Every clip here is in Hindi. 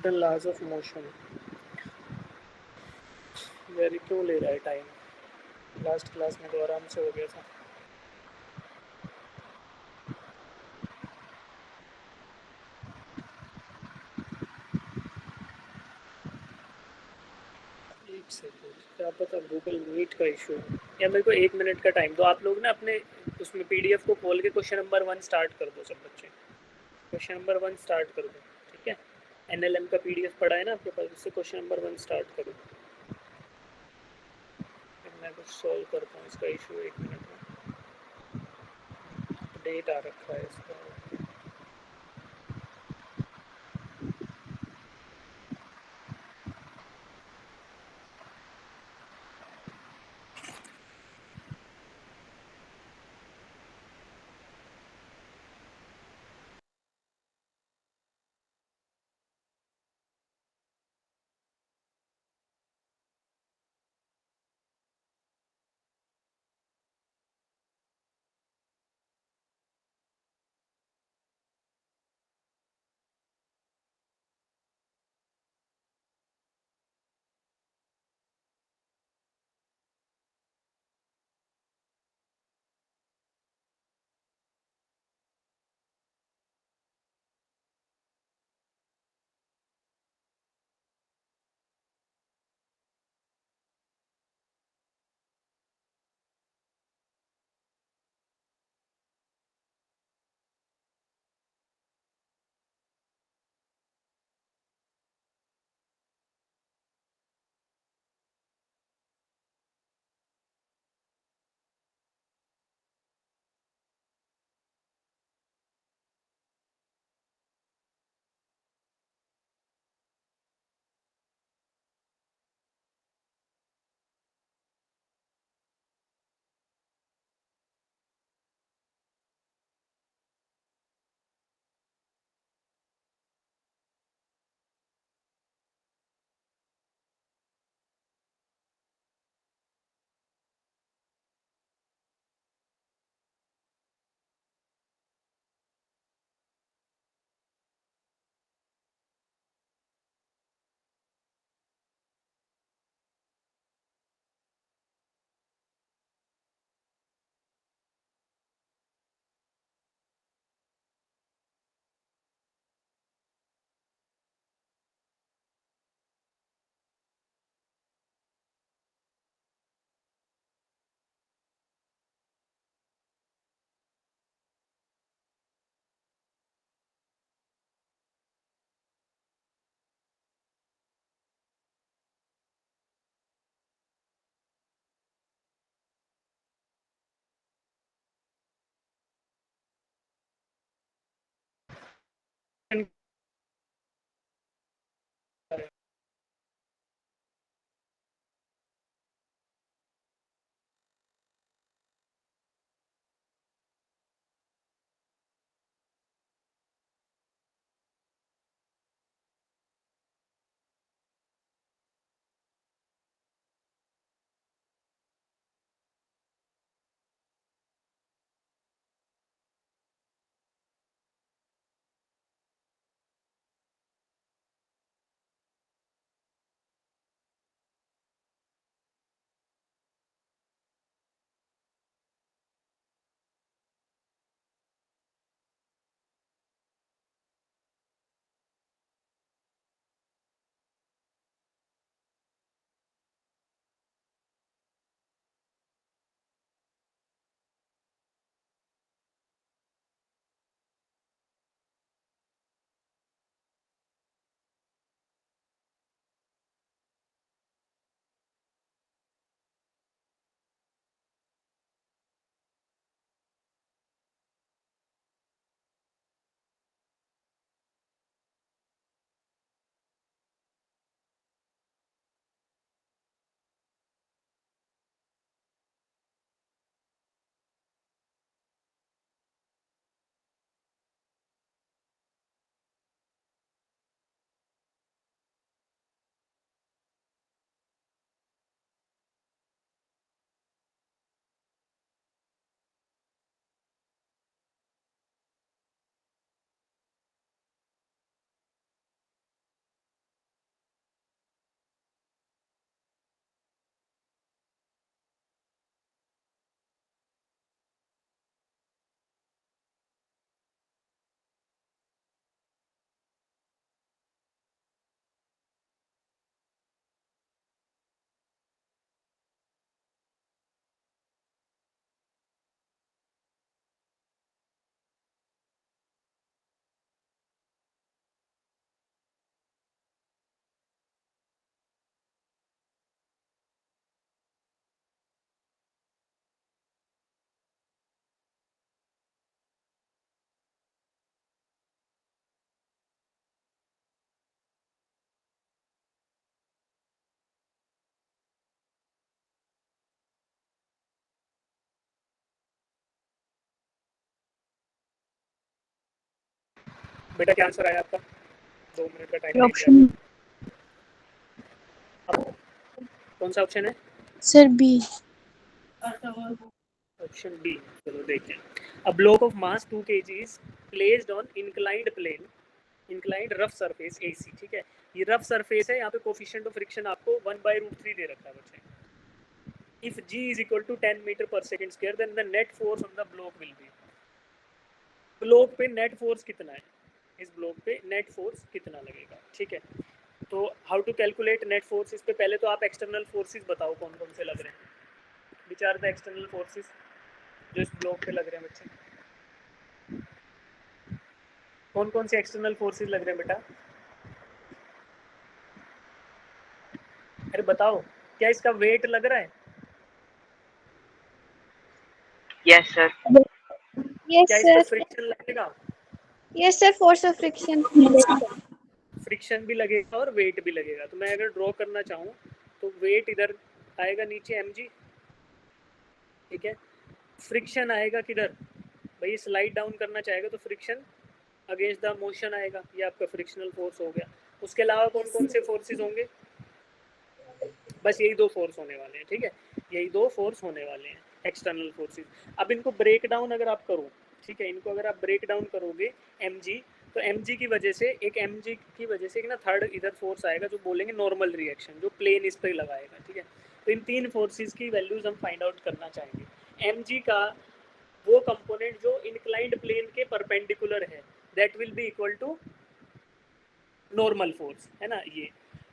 Newton laws of motion. Very क्यों ले रहा है टाइम? लास्ट क्लास में तो आराम से हो गया था। एक सेकंड, क्या पता गूगल मीट का इशू है, या मेरे को 1 मिनट का टाइम दो। आप लोग ना अपने उसमें पीडीएफ को खोल के क्वेश्चन नंबर 1 स्टार्ट कर दो सब बच्चे। क्वेश्चन नंबर 1 स्टार्ट कर दो, ठीक है? एनएलएम का पीडीएफ पड़ा है ना आपके पास, उससे क्वेश्चन नंबर 1 स्टार्ट करो। फिर मैं कुछ सॉल्व करता हूँ इसका इशू 1 मिनट में। डेट आ रखा है इसका। बेटा क्या आंसर आया आपका? 2 मिनट का टाइम ऑप्शन कौन सा ऑप्शन है सर? बी। Option B. चलो देखते हैं। A block of mass 2 kg is placed on inclined plane, inclined rough surface AC, ठीक है। ये रफ सरफेस है, यहाँ पे कोफिशिएंट ऑफ फ्रिक्शन आपको 1/√3 दे रखा है बच्चे। If g is equal to 10 metre per second square then the net force on the block will be. Block पे नेट फोर्स कितना है, इस ब्लॉक पे नेट फोर्स कितना लगेगा, ठीक है। तो how to calculate net force, इस पे पहले तो आप एक्सटर्नल फोर्सेस बताओ कौन कौन से लग रहे हैं, विचार द एक्सटर्नल फोर्सेस जो इस ब्लॉक पे लग रहे हैं बच्चे। कौन कौन से एक्सटर्नल फोर्सेस लग रहे हैं बेटा? अरे बताओ, क्या इसका वेट लग रहा है? Yes sir. क्या इस पे फ्रिक्शन लगेगा? Yes sir, force of friction. Friction भी लगेगा और वेट भी लगेगा। तो मैं अगर ड्रॉ करना चाहूँ तो वेट इधर आएगा नीचे mg, ठीक है। फ्रिक्शन आएगा किधर, भाई स्लाइड डाउन करना चाहेगा तो फ्रिक्शन अगेंस्ट द मोशन आएगा, ये आपका फ्रिक्शनल फोर्स हो गया। उसके अलावा कौन कौन से फोर्सेस होंगे? बस यही 2 फोर्स होने वाले हैं, ठीक है। यही 2 फोर्स होने वाले हैं एक्सटर्नल फोर्सेस। अब इनको ब्रेक डाउन अगर आप करो, ठीक है, इनको अगर आप ब्रेक डाउन करोगे mg, तो mg की वजह से एक ना थर्ड इधर फोर्स आएगा जो बोलेंगे नॉर्मल रिएक्शन, जो प्लेन इस पर लगाएगा, ठीक है। तो इन 3 फोर्सेस की वैल्यूज हम फाइंड आउट करना चाहेंगे। mg का वो कंपोनेंट जो इंक्लाइंड प्लेन के परपेंडिकुलर है, that will be equal to normal force, है ना ये।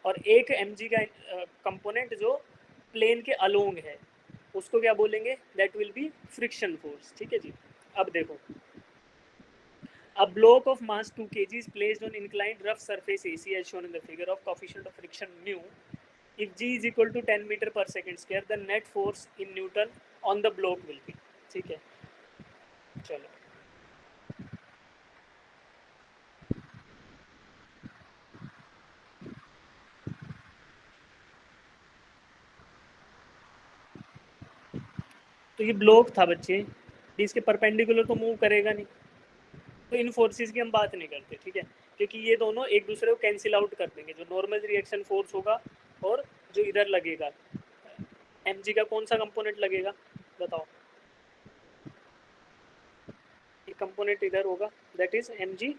और एक mg का कंपोनेंट जो प्लेन के अलोंग है, उसको क्या बोलेंगे, that will B friction force, ठीक है जी। अब देखो, a block of mass 2 kg is placed on inclined rough surface AC as shown in the figure of coefficient of friction mu. If g is equal to 10 meter per second square, the net force in Newton on the block will be, ठीक है। चलो तो ये ब्लॉक था बच्चे, इसके परपेंडिकुलर तो मूव करेगा नहीं, तो इन फोर्सेस की हम बात नहीं करते, ठीक है, क्योंकि ये दोनों एक दूसरे को कैंसिल आउट कर देंगे। जो नॉर्मल रिएक्शन फोर्स होगा और जो इधर लगेगा mg का कौन सा कंपोनेंट लगेगा बताओ? एक कंपोनेंट इधर होगा, that is mg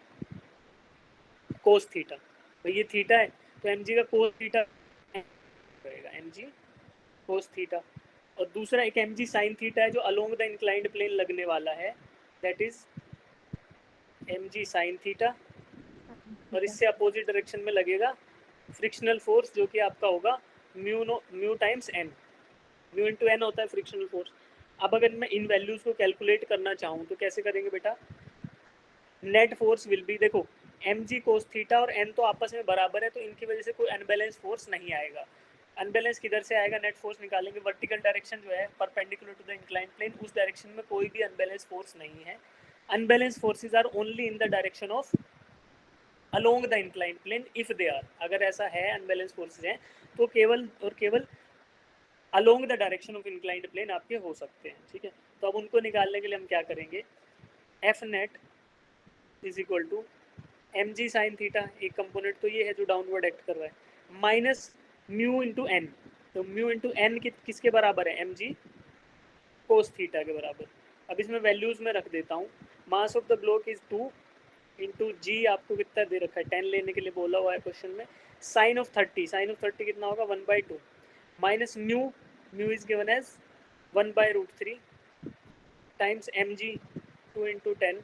cos theta. तो ये थीटा है, तो mg का कोस थीटा रहेगा mg कोस थीटा। और दूसरा एक mg साइन थीटा है जो अलोंग द इंक्लाइंड प्लेन लगने वाला है, that is mg sine theta. और इससे अपोजिट डायरेक्शन में लगेगा फ्रिक्शनल फोर्स, जो कि आपका होगा mu times N, mu into N होता है फ्रिक्शनल फोर्स। अब अगर मैं इन वैल्यूज को कैलकुलेट करना चाहूँ तो कैसे करेंगे बेटा? नेट फोर्स विल बी, देखो mg कोस थीटा और n तो आपस में बराबर है, तो इनकी वजह से कोई अनबैलेंस फोर्स नहीं आएगा। अनबैलेंस किधर से आएगा? नेट फोर्स निकालेंगे, वर्टिकल डायरेक्शन जो है perpendicular to the inclined plane, उस डायरेक्शन में कोई भी अनबैलेंस फोर्स नहीं है। Unbalance forces are only in the direction of along the inclined plane if they are, अगर ऐसा है अनबैलेंस फोर्सेस हैं तो केवल और केवल along the direction of inclined plane आपके हो सकते हैं, ठीक है। तो अब उनको निकालने के लिए हम क्या करेंगे, F net is equal to mg sine theta, एक कंपोनेंट तो ये है जो डाउनवर्ड एक्ट कर रहा है, माइनस म्यू इंटू एन। तो म्यू इंटू एन किसके बराबर है? mg कोस थीटा के बराबर। अब इसमें वैल्यूज में रख देता हूँ। Mass of the block is 2 into g, आपको कितना दे रखा है, 10 लेने के लिए बोला हुआ है क्वेश्चन में। साइन ऑफ 30, साइन ऑफ 30 कितना होगा, 1/2 minus mu, mu is given as 1/√3 times mg 2 into 10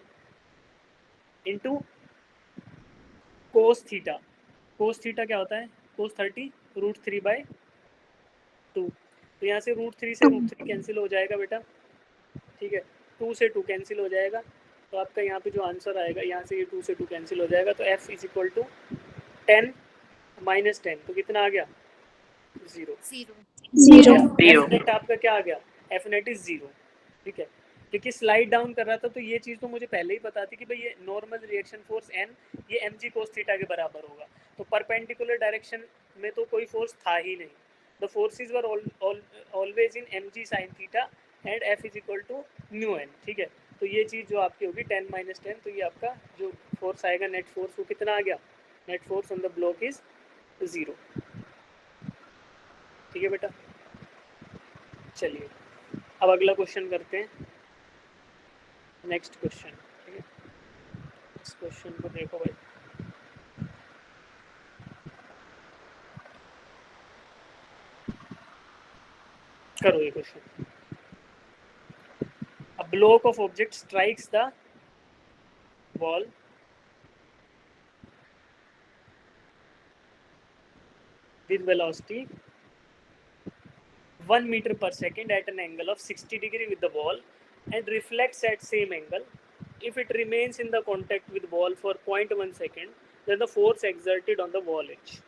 into cos theta. Cos theta क्या होता है? कोस 30 √3/2। तो यहाँ से √3 से √3 कैंसिल हो जाएगा बेटा, ठीक है। 2 से 2 कैंसिल हो जाएगा, तो आपका यहाँ पे जो आंसर आएगा, यहाँ से ये 2 से 2 कैंसिल हो जाएगा, तो f is equal to 10 minus 10, तो कितना आ गया? 0। एफ नेट आपका क्या आ गया? एफ नेट इज 0, ठीक है। क्योंकि स्लाइड डाउन कर रहा था तो ये चीज़ तो मुझे पहले ही पता थी कि भाई ये नॉर्मल रिएक्शन फोर्स n ये mg कोस थीटा के बराबर होगा, तो परपेंडिकुलर डायरेक्शन में तो कोई फोर्स था ही नहीं, the forces were always in mg sin theta and f is equal to mu n, ठीक है। तो ये चीज़ जो आपकी होगी 10 - 10, तो ये आपका जो फोर्स आएगा नेट फोर्स वो कितना आ गया, net force on the block is 0, ठीक है बेटा। चलिए अब अगला क्वेश्चन करते हैं, नेक्स्ट क्वेश्चन, ठीक है। इस क्वेश्चन को देखो भाई, करो ये question. A block of object strikes the wall with velocity 1 meter per second at an angle of 60 degree with the wall and reflects at same angle. If it remains in the contact with wall for 0.1 second, then the force exerted on the wall edge.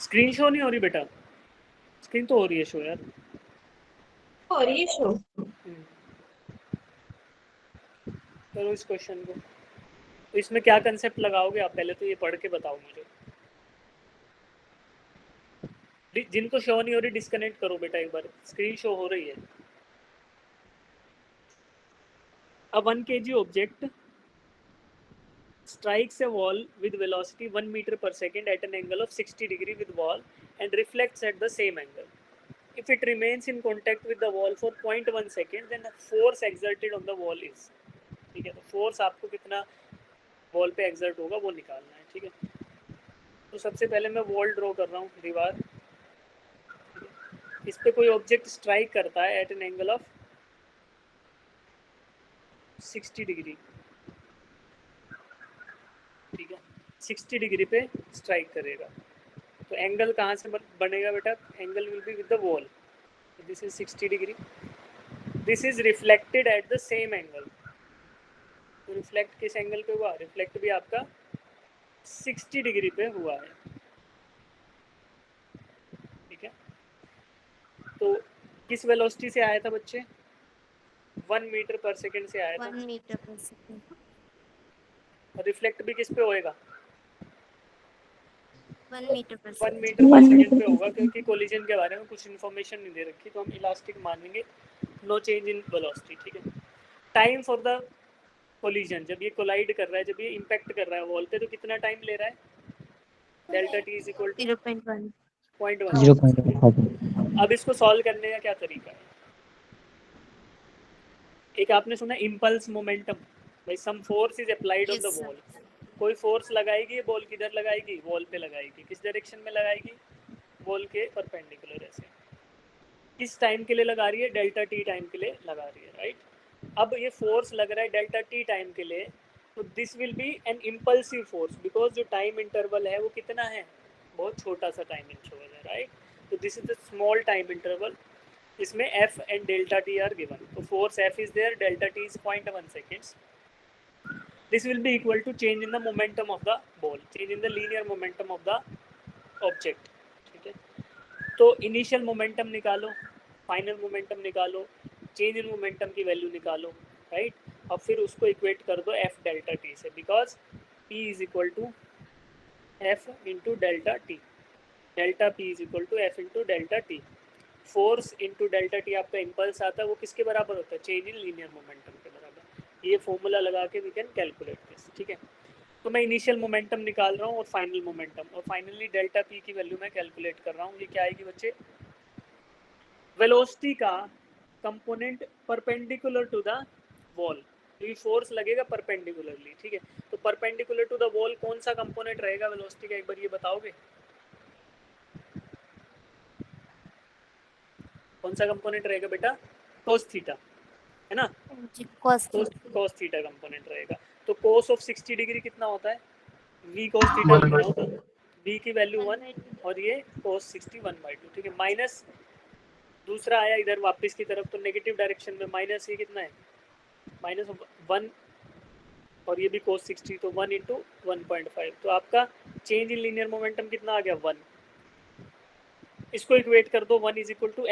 Screen show नहीं हो रही बेटा, स्क्रीन तो हो रही है शो यार, हो रही है शो। करो इस क्वेश्चन को। तो इसमें क्या कंसेप्ट लगाओगे आप, पहले तो ये पढ़ के बताओ मुझे। जिनको शो नहीं हो रही डिस्कनेक्ट करो बेटा एक बार, स्क्रीन शो हो रही है। A 1 kg object strikes a wall with velocity 1 meter per second at an angle of 60 degree with wall and reflects at the same angle. If it remains in contact with the wall for 0.1 second, then the force exerted on the wall is, ठीक है। तो फोर्स आपको कितना वॉल पे एक्सर्ट होगा वो निकालना है, ठीक है। तो सबसे पहले मैं वॉल ड्रॉ कर रहा हूँ, दीवार, इस पे कोई ऑब्जेक्ट स्ट्राइक करता है at an angle of 60 degree, ठीक है। 60 डिग्री पे स्ट्राइक करेगा, तो एंगल कहाँ से बनेगा बेटा, angle will be with the wall, this is 60 degree, this is reflected at the same angle. तो रिफ्लेक्ट किस एंगल पे हुआ, रिफ्लेक्ट भी आपका 60 डिग्री पे हुआ है, ठीक है। तो किस वेलोसिटी से आया था बच्चे, 1 मीटर पर सेकंड से आया था। 1 मीटर पर सेकंड। और रिफ्लेक्ट भी किस पे होएगा, 1 मीटर पर 1 सेकंड। मीटर पर सेकंड पे होगा, क्योंकि कोलिजन के बारे में कुछ इन्फॉर्मेशन नहीं दे रखी, तो हम इलास्टिक मानेंगे, नो चेंज इन वेलोसिटी, ठीक है। टाइम फॉर द कोलिजन, जब ये कोलाइड कर रहा है, जब ये इम्पैक्ट कर रहा है वॉल पे, तो कितना टाइम ले रहा है, delta T is equal to 0.1। 0.1। अब इसको सॉल्व करने का क्या तरीका है, एक आपने सुना इम्पल्स मोमेंटम, भाई some force is applied on the Yes, sir. Wall, कोई फोर्स लगाएगी, बॉल किधर लगाएगी, वॉल पे लगाएगी, किस डायरेक्शन में लगाएगी, वॉल के परपेंडिकुलर, ऐसे। किस टाइम के लिए लगा रही है, डेल्टा टी टाइम के लिए लगा रही है, राइट। अब ये फोर्स लग रहा है डेल्टा टी टाइम के लिए, तो this will be N impulsive force, because जो टाइम इंटरवल है वो कितना है, बहुत छोटा सा टाइम इंटरवल है, राइट। तो this is the small time interval, इसमें f and delta t are given, तो force f is there, delta t is 0.1 seconds, this will be equal to change in the momentum of the ball, change in the linear momentum of the object, ठीक है। तो इनिशियल मोमेंटम निकालो, फाइनल मोमेंटम निकालो, चेंज इन मोमेंटम की वैल्यू निकालो, राइट। और फिर उसको इक्वेट कर दो एफ डेल्टा टी से, because P is equal to F into delta T, delta P is equal to F into delta T. Force into delta T आपका इम्पल्स आता है, वो किसके बराबर होता है? चेंज इन लीनियर मोमेंटम के बराबर। ये फॉर्मूला लगा के वी कैन कैलकुलेट दिस, ठीक है। तो मैं इनिशियल मोमेंटम निकाल रहा हूँ और फाइनल मोमेंटम, और फाइनली डेल्टा पी की वैल्यू मैं कैलकुलेट कर रहा हूँ। ये क्या आएगी बच्चे? वेलोसिटी का component perpendicular to the wall, क्योंकि फोर्स लगेगा परपेंडिकुलरली, ठीक है। तो परपेंडिकुलर टू द वॉल कौन सा कंपोनेंट रहेगा वेलोसिटी का, एक बार ये बताओगे? कौन सा कंपोनेंट रहेगा बेटा? cos थीटा, है ना? cos थीटा कंपोनेंट रहेगा। तो cos ऑफ 60 डिग्री कितना होता है? v cos थीटा कितना होता है? v की वैल्यू 1 और ये cos 60 1/2, ठीक है। माइनस दूसरा आया इधर वापस की तरफ, तो नेगेटिव डायरेक्शन में माइनस ये कितना है? माइनस 1 और ये भी cos 60, तो 1 इंटू 1.5। तो आपका चेंज इन लीनियर मोमेंटम कितना आ गया? 1। इसको इक्वेट कर दो, 1 is equal to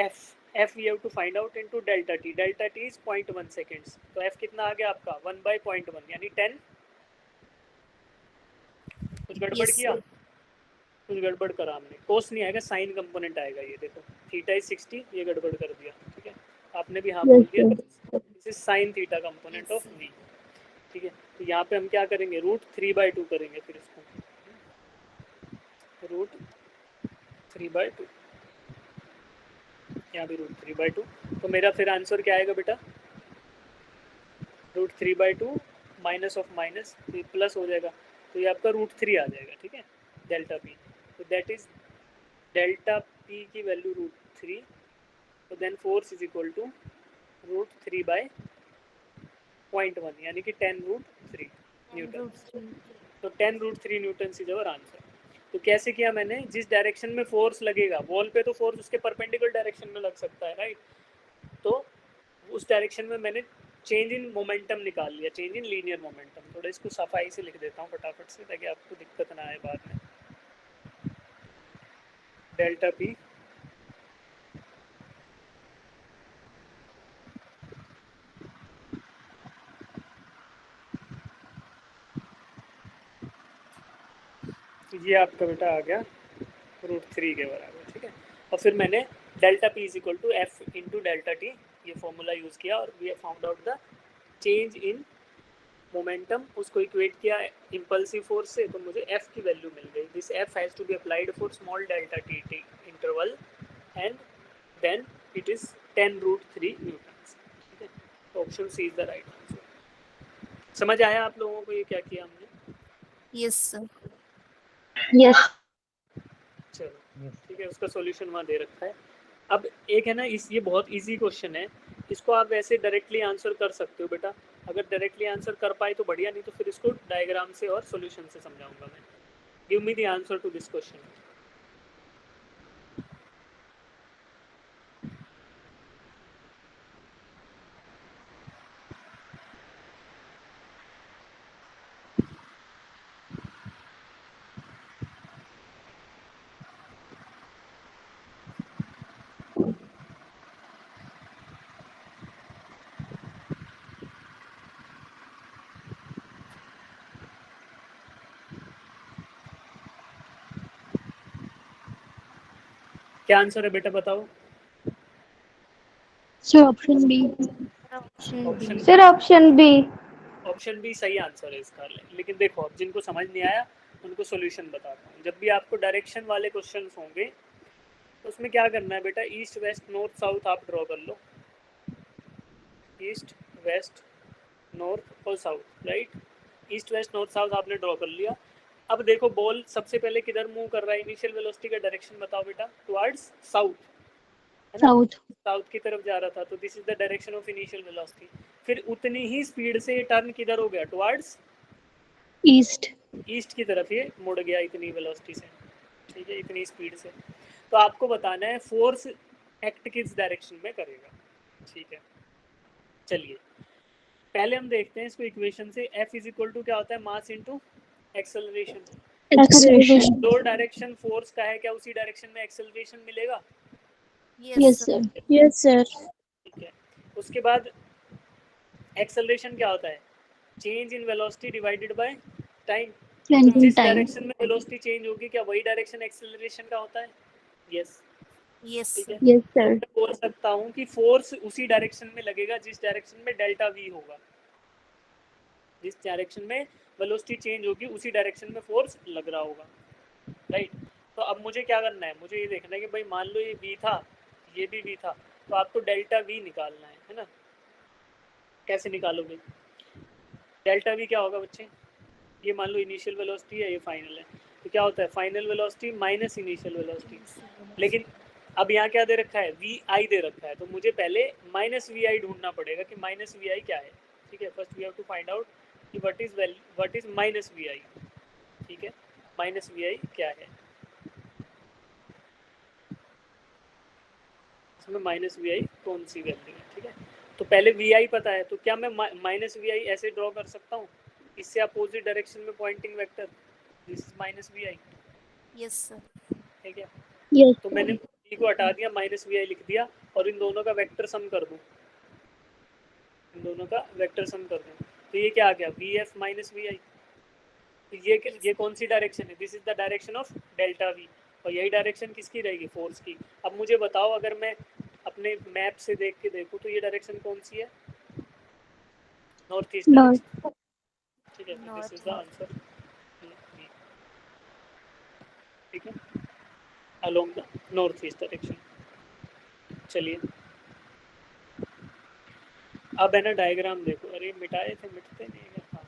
F we have to find out into delta T is 0.1 seconds. तो एफ कितना आ गया आपका? 1/0.1 यानी 10। कुछ गड़बड़ किया? कुछ गड़बड़ करा हमने। कोस नहीं आएगा, साइन कंपोनेंट आएगा। ये देखो थीटा इज 60, ये गड़बड़ कर दिया, ठीक है। आपने भी हाँ बोल दिया, this is sine theta component of V, ठीक है। तो यहाँ पे हम क्या करेंगे? √3/2 करेंगे, फिर इसको √3/2, यहाँ भी √3/2। तो मेरा फिर आंसर क्या आएगा बेटा? √3/2 माइनस ऑफ माइनस, ये प्लस हो जाएगा, तो ये आपका √3 आ जाएगा, ठीक है, डेल्टा पी। तो दैट इज डेल्टा पी की वैल्यू √3। तो then force is equal to √3/0.1 यानी कि 10√3 न्यूटन। तो 10√3 न्यूटन इज अवर आंसर। तो कैसे किया मैंने? जिस डायरेक्शन में फोर्स लगेगा वॉल पे, तो फोर्स उसके परपेंडिकुलर डायरेक्शन में लग सकता है, राइट। तो उस डायरेक्शन में मैंने चेंज इन मोमेंटम निकाल लिया, चेंज इन लीनियर मोमेंटम। थोड़ा इसको सफाई से लिख देता हूँ फटाफट से, ताकि आपको दिक्कत ना आए बाद में। डेल्टा पी ये आपका बेटा आ गया √3 के बराबर, ठीक है। और फिर मैंने delta P is equal to F into delta T, ये फॉर्मूला यूज़ किया और we have found out the change in momentum. उसको इक्वेट किया इम्पल्सिव फोर्स से, तो मुझे एफ की वैल्यू मिल गई। This F has to be applied for small delta T interval and then it is 10√3 Newton, ठीक है। तो option C is the right answer. समझ आया आप लोगों को ये क्या किया हमने? Yes sir. Yes. चलो ठीक है, उसका सॉल्यूशन वहाँ दे रखा है। अब एक है ना, ये बहुत इजी क्वेश्चन है, इसको आप वैसे डायरेक्टली आंसर कर सकते हो बेटा। अगर डायरेक्टली आंसर कर पाए तो बढ़िया, नहीं तो फिर इसको डायग्राम से और सॉल्यूशन से समझाऊंगा मैं। Give me the answer to this question. क्या आंसर है बेटा, बताओ। Sir, option B. Option Sir, option B. Option B सही आंसर है इसका। लेकिन देखो, अब जिनको समझ नहीं आया उनको सॉल्यूशन बताता हूँ। जब भी आपको डायरेक्शन वाले क्वेश्चन होंगे तो उसमें क्या करना है बेटा, ईस्ट वेस्ट नॉर्थ साउथ आप ड्रॉ कर लो। ईस्ट वेस्ट नॉर्थ और south, right. East west north south आपने ड्रॉ कर लिया। अब देखो बॉल सबसे पहले किधर मूव कर रहा है? इनिशियल वेलोसिटी का डायरेक्शन बताओ बेटा। टुवर्ड्स साउथ, है ना? South. साउथ की तरफ जा रहा था, तो this is the direction of initial velocity. फिर उतनी ही स्पीड से ये टर्न किधर हो गया? Towards East. ईस्ट की तरफ ये मुड़ गया इतनी वेलोसिटी से, ठीक है, इतनी स्पीड से। तो आपको बताना है फोर्स एक्ट किस डायरेक्शन में करेगा, ठीक है। चलिए पहले हम देखते हैं इसको इक्वेशन से। F इज इक्वल टू क्या होता है? मास इनटू एक्सेलरेशन। Acceleration. दो डायरेक्शन फोर्स का है, क्या उसी डायरेक्शन में एक्सेलरेशन मिलेगा? Yes, sir. Yes, sir. ठीक है। उसके बाद एक्सेलरेशन क्या होता है? Change in velocity divided by time. Change तो in जिस time. डायरेक्शन में वेलोसिटी चेंज होगी क्या वही डायरेक्शन एक्सेलरेशन का होता है? यस। Yes, ठीक sir. है, Yes, तो sir. मैं बोल सकता हूँ कि फोर्स उसी डायरेक्शन में लगेगा जिस डायरेक्शन में डेल्टा वी होगा। जिस डायरेक्शन में वेलोसिटी चेंज होगी उसी डायरेक्शन में फोर्स लग रहा होगा, राइट। तो अब मुझे क्या करना है, मुझे ये देखना है कि भाई मान लो ये वी था, ये भी वी था, तो आपको डेल्टा वी निकालना है ना। कैसे निकालोगे? डेल्टा वी क्या होगा बच्चे? ये मान लो इनिशियल वेलोसिटी है, ये फाइनल है, तो क्या होता है final velocity minus initial velocity. लेकिन अब यहाँ क्या दे रखा है? वी आई दे रखा है, तो मुझे पहले माइनस वी आई ढूंढना पड़ेगा कि माइनस वी आई क्या है। ठीक है, first we have to find out कि what is minus V I. ठीक है, माइनस वी आई क्या है, इसमें माइनस वी आई कौन सी वैल्यू है। ठीक है, तो पहले वी आई पता है, तो क्या मैं माइनस वी आई ऐसे ड्रॉ कर सकता हूँ, इससे अपोजिट डायरेक्शन में pointing vector, this is minus V I. Yes, sir. ठीक है, Yes, तो sir. मैंने वी को हटा दिया, माइनस वी आई लिख दिया, और इन दोनों का वेक्टर सम कर दूँ, इन दोनों का वेक्टर सम कर दूँ, तो ये क्या आ गया? वी एफ माइनस वी आई। तो ये कौन सी डायरेक्शन है? This is the direction of delta we, और यही डायरेक्शन किसकी रहेगी? फोर्स की। अब मुझे बताओ, अगर मैं अपने मैप से देख के देखूँ तो ये डायरेक्शन कौन सी है? North east North. डायरेक्शन। ठीक है, दिस इज द आंसर। ठीक है, along the north east direction. चलिए अब है ना डायग्राम देखो, अरे मिटाए थे, मिटते नहीं है। हाँ,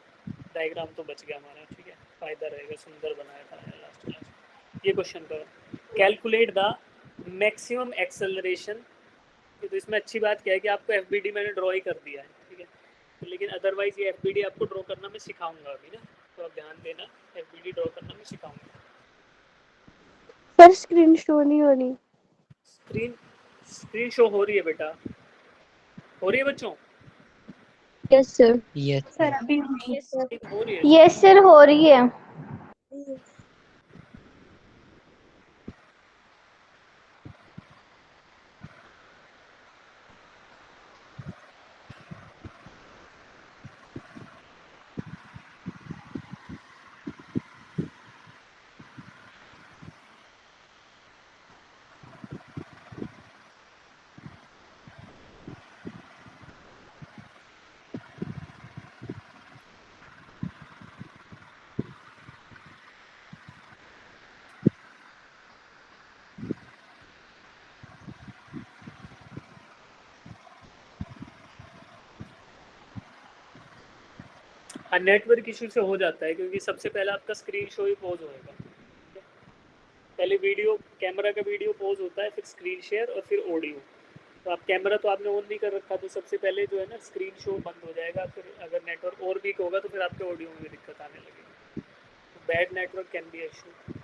डायग्राम तो बच गया हमारा। ठीक है, फायदा रहेगा, सुंदर बनाया था लास्ट क्लास। ये क्वेश्चन करो, कैलकुलेट द मैक्सिमम एक्सेलरेशन। तो इसमें अच्छी बात क्या है कि आपको एफबीडी मैंने ड्रॉ ही कर दिया है। ठीक है, तो लेकिन अदरवाइज ये एफबीडी आपको ड्रॉ करना मैं सिखाऊंगा अभी ना, तो आप ध्यान देना, एफबीडी ड्रॉ करना मैं सिखाऊंगा। सर स्क्रीन शो नहीं हो रही. स्क्रीन शो हो रही है बेटा, हो रही है बच्चों? Yes, sir. Yes, Sir, sir. अभी Yes, sir. हो रही है? Yes, sir, हो रही है. हाँ, नेटवर्क इशू से हो जाता है, क्योंकि सबसे पहले आपका स्क्रीन शो ही पॉज होएगा। पहले वीडियो, कैमरा का वीडियो पॉज होता है, फिर स्क्रीन शेयर और फिर ऑडियो। तो आप कैमरा तो आपने ऑन नहीं कर रखा, तो सबसे पहले जो है ना स्क्रीन शो बंद हो जाएगा, फिर अगर नेटवर्क और वीक होगा तो फिर आपके ऑडियो में भी दिक्कत आने लगेगी। तो bad network can be issue.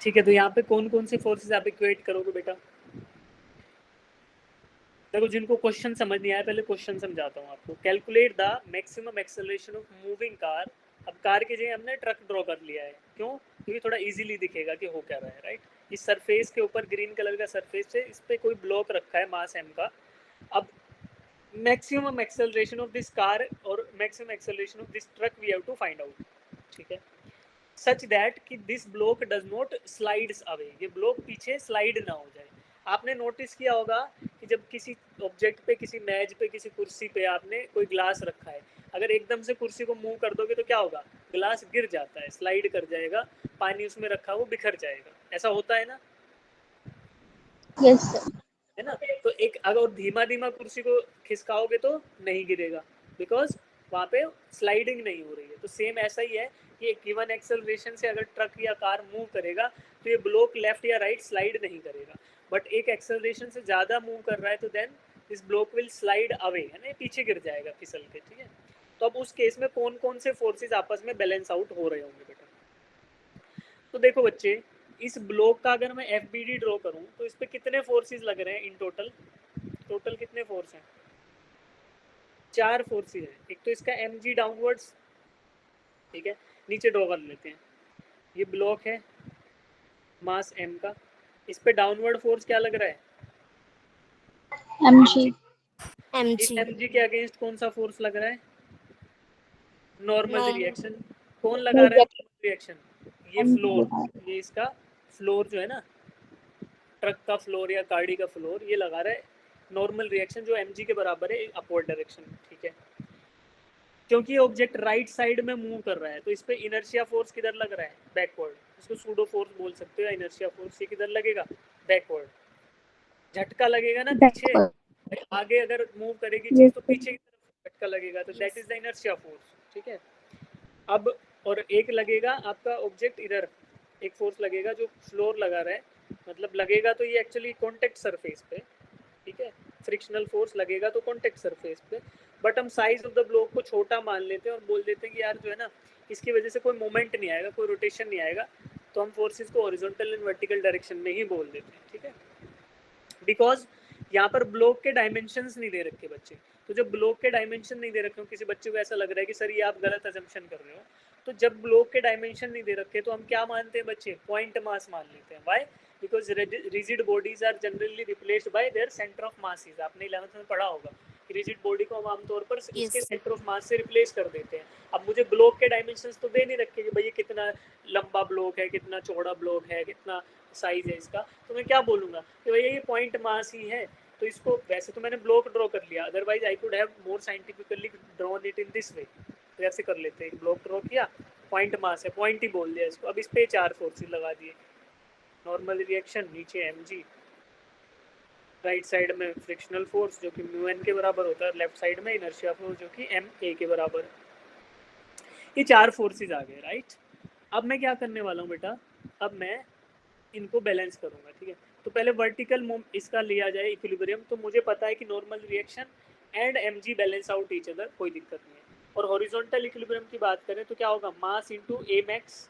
ठीक है, तो यहाँ पे कौन कौन से फोर्सेस आप इक्वेट करोगे बेटा? देखो, जिनको क्वेश्चन समझ नहीं आया, पहले क्वेश्चन समझाता हूँ आपको। Calculate the maximum acceleration of moving car. अब कार की जगह हमने ट्रक ड्रॉ कर लिया है, क्यों? क्योंकि थोड़ा इजीली दिखेगा कि हो क्या रहा है, राइट। इस सरफेस के ऊपर ग्रीन कलर का सरफेस है, इस पे कोई ब्लॉक रखा है मास m का। अब maximum acceleration of this car और maximum acceleration of this truck we have to find out. ठीक है, सच दैट कि this block does not slides away, ये ब्लॉक पीछे स्लाइड ना हो जाए। आपने नोटिस किया होगा कि जब किसी ऑब्जेक्ट पे, किसी मेज पे, किसी कुर्सी पे आपने कोई ग्लास रखा है, अगर एकदम से कुर्सी को मूव कर दोगे तो क्या होगा, ग्लास गिर जाता है, स्लाइड कर जाएगा, पानी उसमें रखा वो बिखर जाएगा, ऐसा होता है ना? Yes sir. है ना? तो एक अगर धीमा धीमा कुर्सी को खिसकाओगे तो नहीं गिरेगा, बिकॉज वहाँ पे स्लाइडिंग नहीं हो रही है। तो सेम ऐसा ही है कि एक गिवन एक्सेलरेशन से अगर ट्रक या कार मूव करेगा तो ये ब्लॉक लेफ्ट या राइट स्लाइड नहीं करेगा, बट एक एक्सेलरेशन से ज़्यादा मूव कर रहा है तो then this block will slide away, है ना, पीछे गिर जाएगा फिसल के। ठीक है, तो अब उस केस में कौन कौन से फोर्सेस आपस में बैलेंस आउट हो रहे होंगे बेटा? तो देखो बच्चे, इस ब्लॉक का अगर मैं FBD ड्रॉ करूं तो इस पे कितने फोर्सेस लग रहे हैं इन टोटल? टोटल कितने फोर्स हैं? 4 फोर्सेस हैं। एक तो इसका mg डाउनवर्ड्स, ठीक है, नीचे ड्रॉ कर लेते हैं। ये ब्लॉक है मास m का, इस पे डाउनवर्ड फोर्स क्या लग रहा है? mg। इस mg mg के अगेंस्ट कौन सा फोर्स लग रहा है? Normal normal reaction. कौन लगा रहा है नॉर्मल रिएक्शन? ये फ्लोर, mg ये इसका फ्लोर जो है ना, ट्रक का फ्लोर या गाड़ी का फ्लोर, ये लगा रहा है नॉर्मल रिएक्शन जो mg के बराबर है अपवर्ड डायरेक्शन में। ठीक है, क्योंकि ये ऑब्जेक्ट राइट साइड में मूव कर रहा है तो इस पे इनर्शिया फोर्स किधर लग रहा है? बैकवर्ड। इसको सूडो फोर्स बोल सकते हो या इनर्शिया फोर्स। ये किधर लगेगा? बैकवर्ड। झटका लगेगा ना पीछे, आगे अगर मूव करेगी चीज तो पीछे की तरफ झटका लगेगा, तो that is the inertia force. ठीक है, अब और एक लगेगा आपका ऑब्जेक्ट इधर, एक फोर्स लगेगा जो फ्लोर लगा रहा है, मतलब लगेगा तो ये एक्चुअली कॉन्टेक्ट सरफेस पे, ठीक है, फ्रिक्शनल फोर्स लगेगा तो कॉन्टेक्ट सरफेस पे, बट हम साइज ऑफ द ब्लॉक को छोटा मान लेते हैं और बोल देते हैं कि यार जो है ना, इसकी वजह से कोई मोमेंट नहीं आएगा, कोई रोटेशन नहीं आएगा, तो हम फोर्सेस को हॉरिजॉन्टल एंड वर्टिकल डायरेक्शन में ही बोल देते हैं। ठीक है, बिकॉज यहाँ पर ब्लॉक के डायमेंशंस नहीं दे रखे बच्चे, तो जब ब्लॉक के डायमेंशन नहीं दे रखे हो, किसी बच्चे को ऐसा लग रहा है कि सर ये आप गलत अजम्पशन कर रहे हो, तो जब ब्लॉक के डायमेंशन नहीं दे रखे तो हम क्या मानते हैं बच्चे? पॉइंट मास मान लेते हैं। Why? Because rigid bodies are generally replaced by their centre of masses. आपने 11th में पढ़ा होगा कि रिजिड बॉडी को हम आमतौर पर इसके yes सेंटर ऑफ मास से रिप्लेस कर देते हैं। अब मुझे ब्लॉक के डायमेंशंस तो दे नहीं रखे कि भाई ये कितना लंबा ब्लॉक है, कितना चौड़ा ब्लॉक है, कितना साइज है इसका, तो मैं क्या बोलूंगा कि भैया ये पॉइंट मास ही है। तो इसको वैसे तो मैंने ब्लॉक ड्रॉ कर लिया, otherwise I could have more scientifically drawn it in this way. तो ऐसे कर लेते हैं, ब्लॉक ड्रॉ किया, पॉइंट मास है, पॉइंट ही बोल दिया इसको। अब इस पे 4 फोर्सेस लगा दिए, नॉर्मल रिएक्शन, नीचे mg, राइट साइड में फ्रिक्शनल फोर्स जो कि μn के बराबर होता है, लेफ्ट साइड में इनर्शिया फोर्स जो कि ma के बराबर है। ये 4 फोर्सेस आ गए, राइट। अब मैं क्या करने वाला हूँ बेटा, अब मैं इनको बैलेंस करूंगा। ठीक है, तो पहले वर्टिकल इसका लिया जाए इक्विलिब्रियम, तो मुझे पता है कि normal reaction and mg balance out each other, कोई दिक्कत नहीं है। और हॉरिजॉन्टल इक्विलिब्रियम की बात करें तो क्या होगा? Mass into a max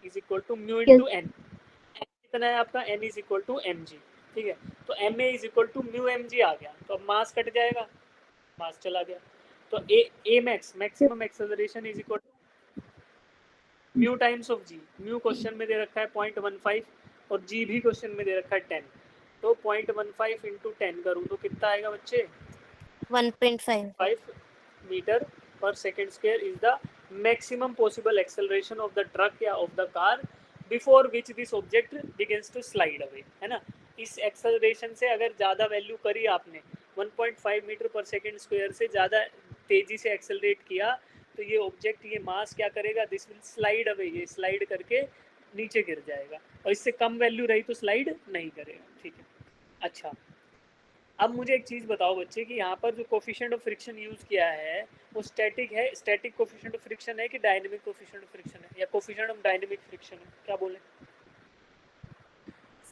is equal to mu into n। कितना है आपका? n is equal to mg। ठीक है, तो ma is equal to mu mg आ गया, तो अब मास कट जाएगा, मास चला गया, तो a max maximum acceleration is equal to mu times of G. Mu question में दे रखा है 0.15 और जी भी क्वेश्चन में दे रखा है 10, तो 0.15 इंटू 10 करूँ तो कितना आएगा बच्चे? 1.5 5 मीटर पर second square is the maximum possible acceleration of the truck या of the car before which this object begins to slide away, है ना। इस एक्सेलरेशन से अगर ज़्यादा वैल्यू करी आपने, 1.5 मीटर पर सेकेंड स्क्वायर से ज़्यादा तेज़ी से एक्सेलरेट किया, तो ये ऑब्जेक्ट, ये मास क्या करेगा? दिस विल स्लाइड अवे, ये स्लाइड करके नीचे गिर जाएगा, और इससे कम वैल्यू रही तो स्लाइड नहीं करेगा। ठीक है, अच्छा, अब मुझे एक चीज़ बताओ बच्चे कि यहाँ पर जो कोफिशिएंट ऑफ फ्रिक्शन यूज़ किया है वो स्टैटिक है, स्टैटिक कोफिशिएंट ऑफ फ्रिक्शन है कि डायनेमिक कोफिशिएंट ऑफ फ्रिक्शन है, या कोफिशिएंट ऑफ डायनेमिक फ्रिक्शन है? क्या बोले,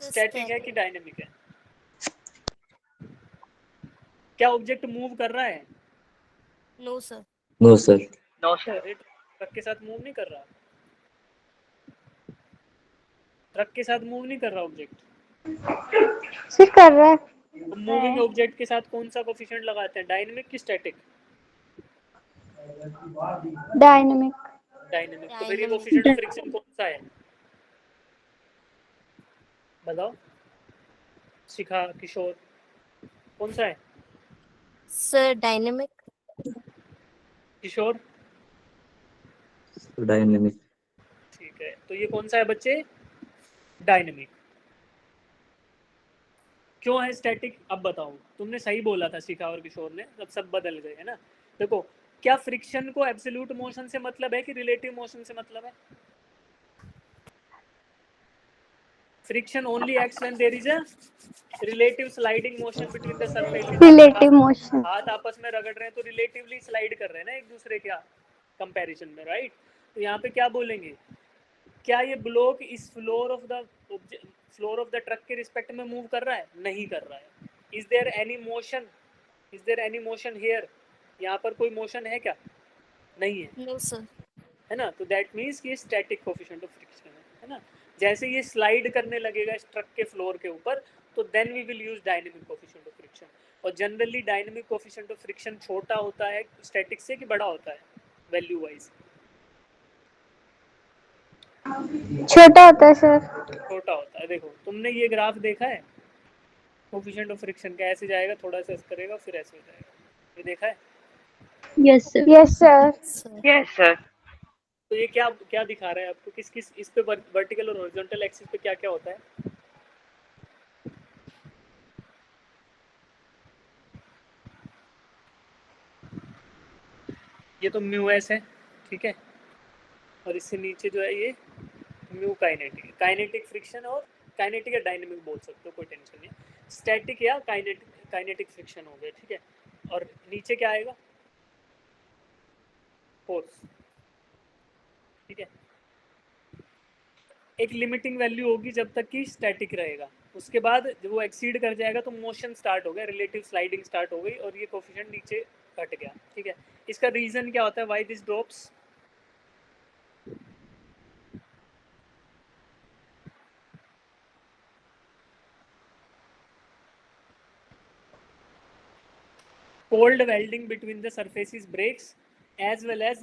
स्टैटिक है कि डायनेमिक है? क्या ऑब्जेक्ट मूव कर रहा है? no sir no sir. No, sir. अरे ट्रक के साथ मूव नहीं कर रहा, ट्रक के साथ मूव नहीं कर रहा ऑब्जेक्ट। सिर्फ कर रहा है। तो मूविंग ऑब्जेक्ट के साथ कौन सा कोफिशिएंट लगाते हैं, डायनेमिक की स्टैटिक? डायनेमिक। डायनेमिक। तो फिर ये Dynamic. कोफिशिएंट ऑफ फ्रिक्शन कौन सा है, बताओ शिखा, किशोर, कौन सा है? sir dynamic किशोर, डायनेमिक। ठीक है, तो ये कौन सा है बच्चे? डायनेमिक। क्यों है स्टैटिक? अब बताओ, तुमने सही बोला था शिखा और किशोर ने, अब सब बदल गए है ना। देखो, क्या फ्रिक्शन को एब्सोल्यूट मोशन से मतलब है कि रिलेटिव मोशन से मतलब है? Friction only acts when there is a relative sliding motion between the surfaces. Relative motion. हाथ आपस में रगड़ रहे हैं तो रिलेटिवली स्लाइड कर रहे हैं ना एक दूसरे के कंपैरिजन में, राइट? तो यहाँ पे क्या बोलेंगे, क्या ये ब्लॉक इस फ्लोर ऑफ द ट्रक के रिस्पेक्ट में मूव कर रहा है? नहीं कर रहा है। Is there any motion? Is there any motion here? यहाँ पर कोई मोशन है क्या? नहीं है, No, sir. है ना। तो दैट मीन्स कि स्टैटिक कोफिशिएंट ऑफ फ्रिक्शन है ना। जैसे ये स्लाइड करने लगेगा इस ट्रक के फ्लोर के ऊपर, तो then we will use dynamic coefficient of friction. और generally dynamic coefficient of friction छोटा होता है स्टैटिक से कि बड़ा होता है वैल्यू वाइज? छोटा होता है सर। छोटा होता है। देखो, तुमने ये ग्राफ देखा है कोफिशिएंट ऑफ फ्रिक्शन का? ऐसे जाएगा, थोड़ा सा ऐसे करेगा, फिर ऐसे हो जाएगा। ये देखा है? Yes sir. Yes sir. Sir. Yes, sir. तो ये क्या क्या दिखा रहा है आपको? किस किस इस पे वर्टिकल और हॉरिजॉन्टल एक्सिस पे क्या क्या होता है? ये तो म्यू एस है, ठीक है। और इससे नीचे जो है ये म्यू काइनेटिक। काइनेटिक फ्रिक्शन और काइनेटिक या डायनेमिक बोल सकते हो, कोई टेंशन नहीं। स्टैटिक या काइनेटिक फ्रिक्शन हो गया, ठीक है। और नीचे क्या आएगा? फोर्स, ठीक है। एक लिमिटिंग वैल्यू होगी जब तक कि स्टैटिक रहेगा, उसके बाद जब वो एक्सीड कर जाएगा तो मोशन स्टार्ट हो गया, रिलेटिव स्लाइडिंग स्टार्ट हो गई और ये कोफिशिएंट नीचे घट गया, ठीक है। इसका रीजन क्या होता है, why this drops? cold welding between the surfaces breaks as well as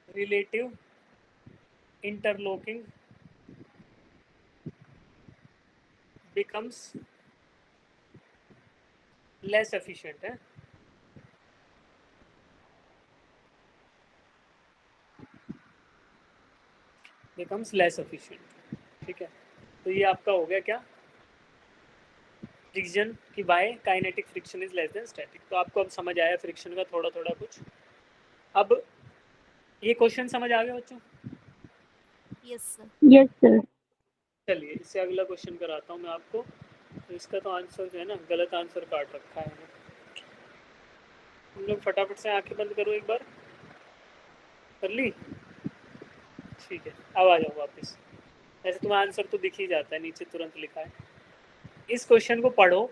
relative interlocking becomes less efficient है। becomes less efficient, ठीक है। तो ये आपका हो गया क्या, रीजन कि by kinetic friction is less than static. तो आपको अब समझ आया फ्रिक्शन का थोड़ा थोड़ा कुछ। अब ये क्वेश्चन समझ आ गया बच्चों? Yes, sir. Yes sir. चलिए इससे अगला क्वेश्चन कराता हूँ मैं आपको। तो इसका तो आंसर जो है ना, गलत आंसर काट रखा है। तुम लोग फटाफट से आंखें बंद करो एक बार। कर ली? ठीक है, अब आ जाओ वापस। वैसे तुम्हारा आंसर तो दिख ही जाता है, नीचे तुरंत लिखा है। इस क्वेश्चन को पढ़ो,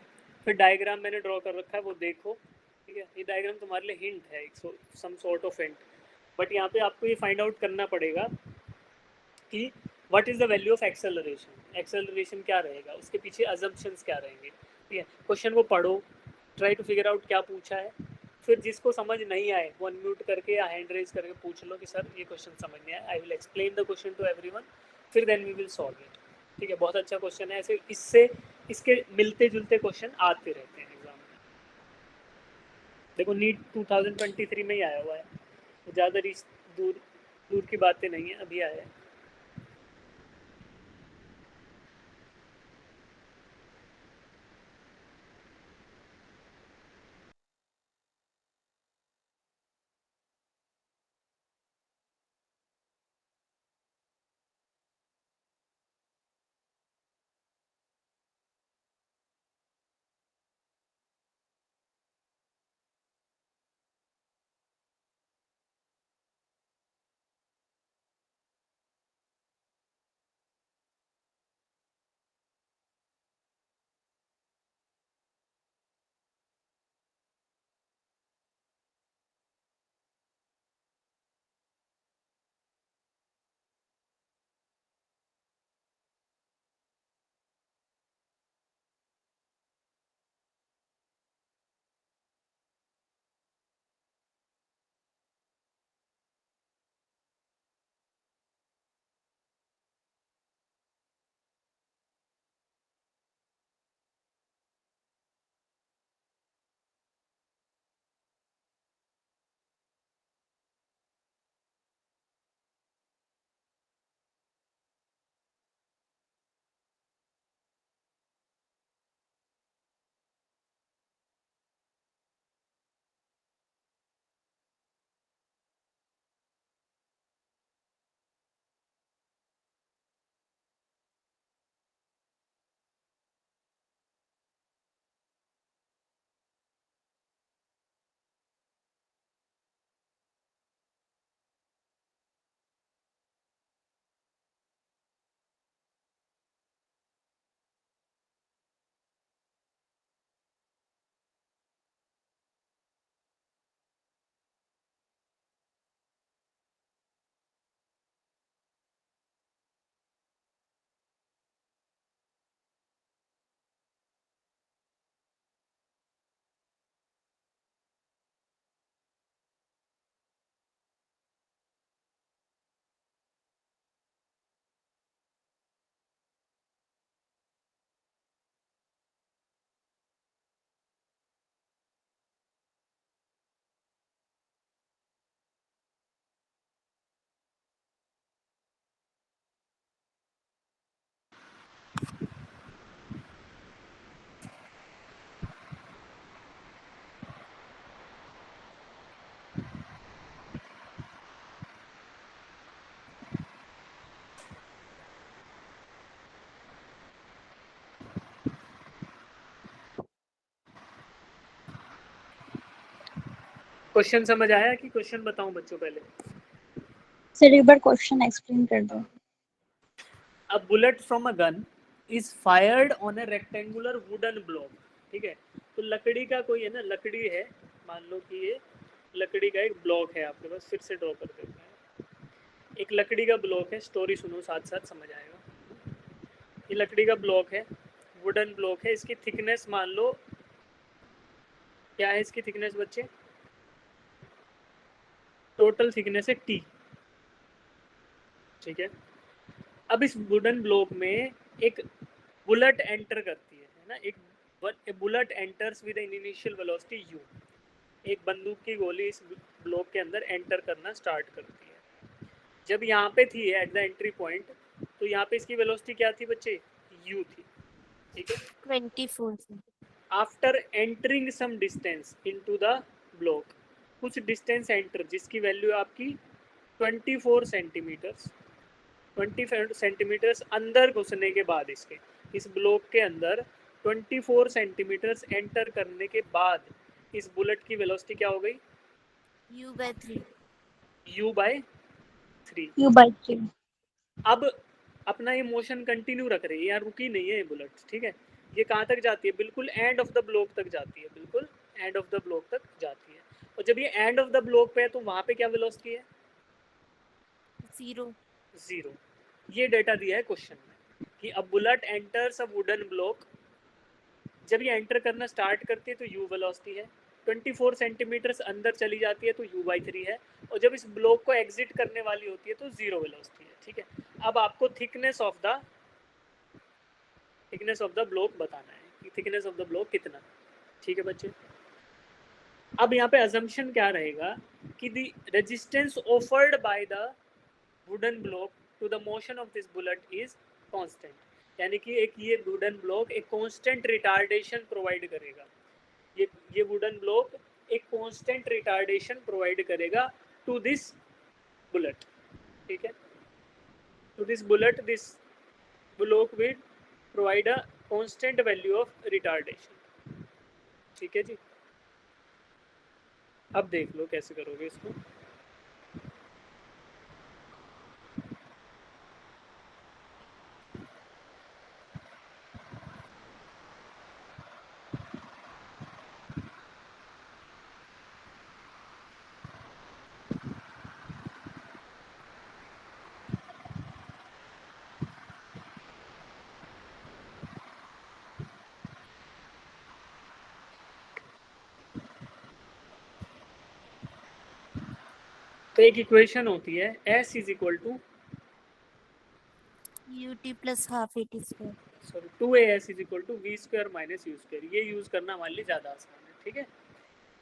फिर डायग्राम मैंने ड्रॉ कर रखा है वो देखो, ठीक है। ये डायग्राम तुम्हारे लिए हिंट है, some sort of hint. But यहाँ पे आपको ये फाइंड आउट करना पड़ेगा कि what is the value of acceleration. Acceleration क्या रहेगा, उसके पीछे अजम्पशंस क्या रहेंगे, ठीक है। क्वेश्चन को पढ़ो, ट्राई टू फिगर आउट क्या पूछा है। फिर जिसको समझ नहीं आए वो अनम्यूट करके या हैंड रेज करके पूछ लो कि सर ये क्वेश्चन समझ नहीं आया, I will explain the question to everyone, फिर then we will solve it, ठीक है। बहुत अच्छा क्वेश्चन है, ऐसे इससे इसके मिलते जुलते क्वेश्चन आते रहते हैं एग्जाम में। देखो नीट 2023 में ही आया हुआ है, ज़्यादा दूर दूर की बातें नहीं है, अभी आया है। क्वेश्चन समझ आया कि क्वेश्चन बताऊं बच्चों पहले? सर एक बार क्वेश्चन एक्सप्लेन कर दो। A bullet from a gun is fired on a rectangular wooden block, ठीक है? तो लकड़ी का कोई है ना, लकड़ी है, मान लो कि ये लकड़ी का एक ब्लॉक है आपके पास, फिर से ड्रॉ कर देते हैं। एक लकड़ी का ब्लॉक है, स्टोरी सुनो साथ साथ समझ आएगा। ये लकड़ी का ब्लॉक है, वुडन ब्लॉक है, इसकी थिकनेस मान लो क्या है, इसकी थिकनेस बच्चे, टोटल थिकनेस है टी, ठीक है? अब इस वुडन ब्लॉक में एक बुलेट एंटर करती है ना, एक bullet enters with an initial velocity u, एक बंदूक की गोली इस ब्लॉक के अंदर एंटर करना स्टार्ट करती है। जब यहाँ पे थी एट द एंट्री पॉइंट, तो यहाँ पे इसकी वेलोसिटी क्या थी बच्चे, u थी, ठीक है? 24 sir. After entering some distance into the block, कुछ डिस्टेंस एंटर जिसकी वैल्यू आपकी 24 सेंटीमीटर्स, 20 सेंटीमीटर्स अंदर घुसने के बाद, इसके इस ब्लॉक के अंदर 24 सेंटीमीटर्स एंटर करने के बाद इस बुलेट की वेलोसिटी क्या हो गई, U by 3. u bye 3। U/3। अब अपना ये मोशन कंटिन्यू रख रही है, यहाँ रुकी नहीं है ये बुलेट, ठीक है? ये कहाँ तक जाती है, बिल्कुल एंड ऑफ द ब्लॉक तक जाती है, बिल्कुल एंड ऑफ द ब्लॉक तक जाती है। और जब ये एंड ऑफ द ब्लॉक पे है तो वहाँ पे क्या वेलोसिटी है, 0. 0। ये डेटा दिया है क्वेश्चन में कि a bullet enters a wooden block, जब ये एंटर करना स्टार्ट करती है तो u वेलोसिटी है, 24 सेंटीमीटर्स अंदर चली जाती है तो u/3 है, और जब इस ब्लॉक को एग्जिट करने वाली होती है तो 0 वेलोसिटी है, ठीक है? अब आपको थिकनेस ऑफ द ब्लॉक बताना है कि थिकनेस ऑफ द ब्लॉक कितना, ठीक है बच्चे? अब यहाँ पे अजम्पशन क्या रहेगा कि the resistance offered by the wooden block to the motion of this bullet is constant, यानी कि एक ये वुडन ब्लॉक एक कांस्टेंट रिटार्डेशन प्रोवाइड करेगा, ये वुडन ब्लॉक एक कांस्टेंट रिटार्डेशन प्रोवाइड करेगा टू दिस बुलेट, ठीक है? To this bullet, this block will provide a constant value of retardation, ठीक है जी? अब देख लो कैसे करोगे इसको। तो एक इक्वेशन होती है s is equal to UT plus half AT square. Sorry 2as is equal to we square minus you square, ये यूज करना हमारे लिए ज़्यादा आसान है, ठीक है?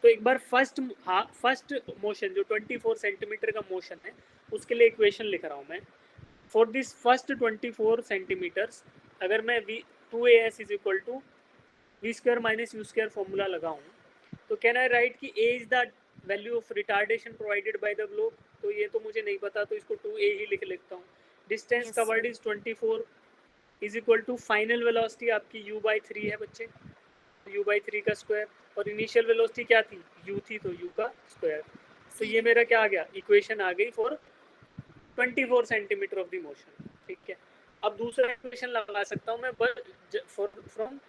तो एक बार फर्स्ट मोशन जो 24 सेंटीमीटर का मोशन है उसके लिए इक्वेशन लिख रहा हूँ मैं। फॉर दिस फर्स्ट 24 सेंटीमीटर्स अगर मैं v 2as is equal to we square minus you square formula लगाऊँ, तो कैन आई राइट कि a is the value of retardation provided by the block, तो ये तो मुझे नहीं पता, तो इसको 2a ही लिख लेता हूँ। Distance Yes, covered sir. Is 24 is equal to final velocity आपकी u/3 है बच्चे, u/3 का स्क्वायर, और इनिशियल वेलोसिटी क्या थी, u थी, तो u का स्क्वायर। तो ये 0. मेरा क्या आ गया, इक्वेशन आ गई for 24 centimetre of the motion, ठीक है? अब दूसरा इक्वेशन लगा सकता हूँ मैं from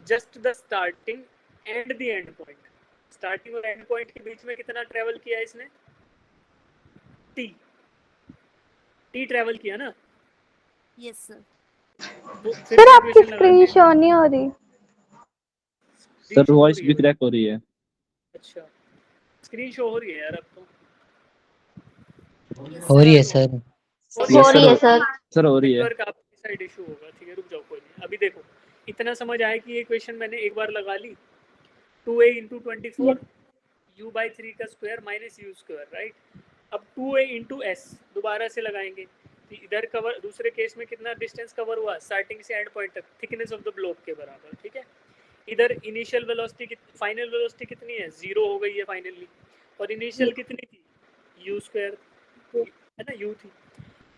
just the starting and the end point, starting और एंड पॉइंट के बीच में कितना ट्रेवल किया इसने, t ट्रेवल किया ना, Yes, sir. तो फिर सर से आपकी इक्वेशन स्क्रीन लगाते शो नहीं हो रही। हैं। सर वॉइस भी क्रैक हो रही है। अच्छा, स्क्रीन शो हो रही है यार अब तो, Yes, हो sir. रही है सर। Yes, हो रही है sir. सर। सर हो रही है। नेटवर्क आपकी साइड इशू होगा, ठीक है? रुक जाओ, कोई नहीं। अभी देखो इतना समझ आया कि ये इक्वेशन मैंने एक बार लगा ली, 2a इंटू 24 u/3 का square minus you square, right? अब 2a इंटू एस दोबारा से लगाएंगे, तो इधर कवर, दूसरे केस में कितना डिस्टेंस कवर हुआ स्टार्टिंग से एंड पॉइंट तक, थिकनेस ऑफ द ब्लॉक के बराबर, ठीक है? इधर इनिशियल वेलोसिटी, फाइनल वेलोसिटी कितनी है, 0 हो गई है फाइनली, और इनिशियल कितनी थी, यू स्क्वायर है ना, u थी।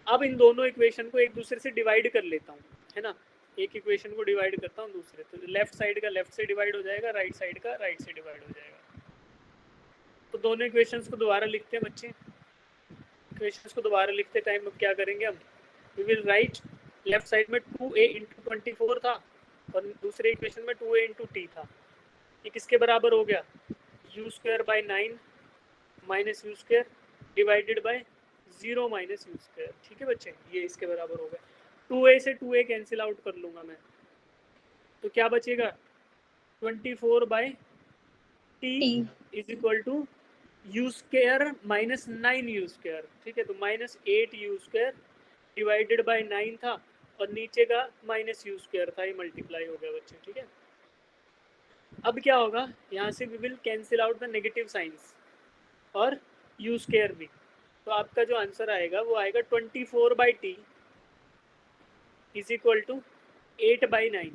अब इन दोनों इक्वेशन को एक दूसरे से डिवाइड कर लेता हूँ, है ना? एक इक्वेशन को डिवाइड करता हूँ दूसरे, तो लेफ्ट साइड का लेफ्ट से डिवाइड हो जाएगा, राइट साइड का राइट से डिवाइड हो जाएगा। तो दोनों इक्वेशंस को दोबारा लिखते हैं बच्चे। इक्वेशंस को दोबारा लिखते टाइम अब क्या करेंगे हम, we will write left side में 2a इंटू 24 था और दूसरे इक्वेशन में 2a इंटू टी था। ये किसके बराबर हो गया, you square by 9 minus you square divided bye 0 minus you square. ठीक है बच्चे, ये इसके बराबर हो गया। 2a से 2a कैंसिल आउट कर लूँगा मैं, तो क्या बचेगा 24 by t is equal to u square minus 9 u square. ठीक है, तो minus 8 u square divided by 9 था और नीचे का माइनस यू स्क्वायर था, ये मल्टीप्लाई हो गया बच्चे। ठीक है, अब क्या होगा, यहाँ से we will cancel out the negative signs और यू स्क्वायर भी, तो आपका जो आंसर आएगा वो आएगा 24 by t is equal to 8 by 9।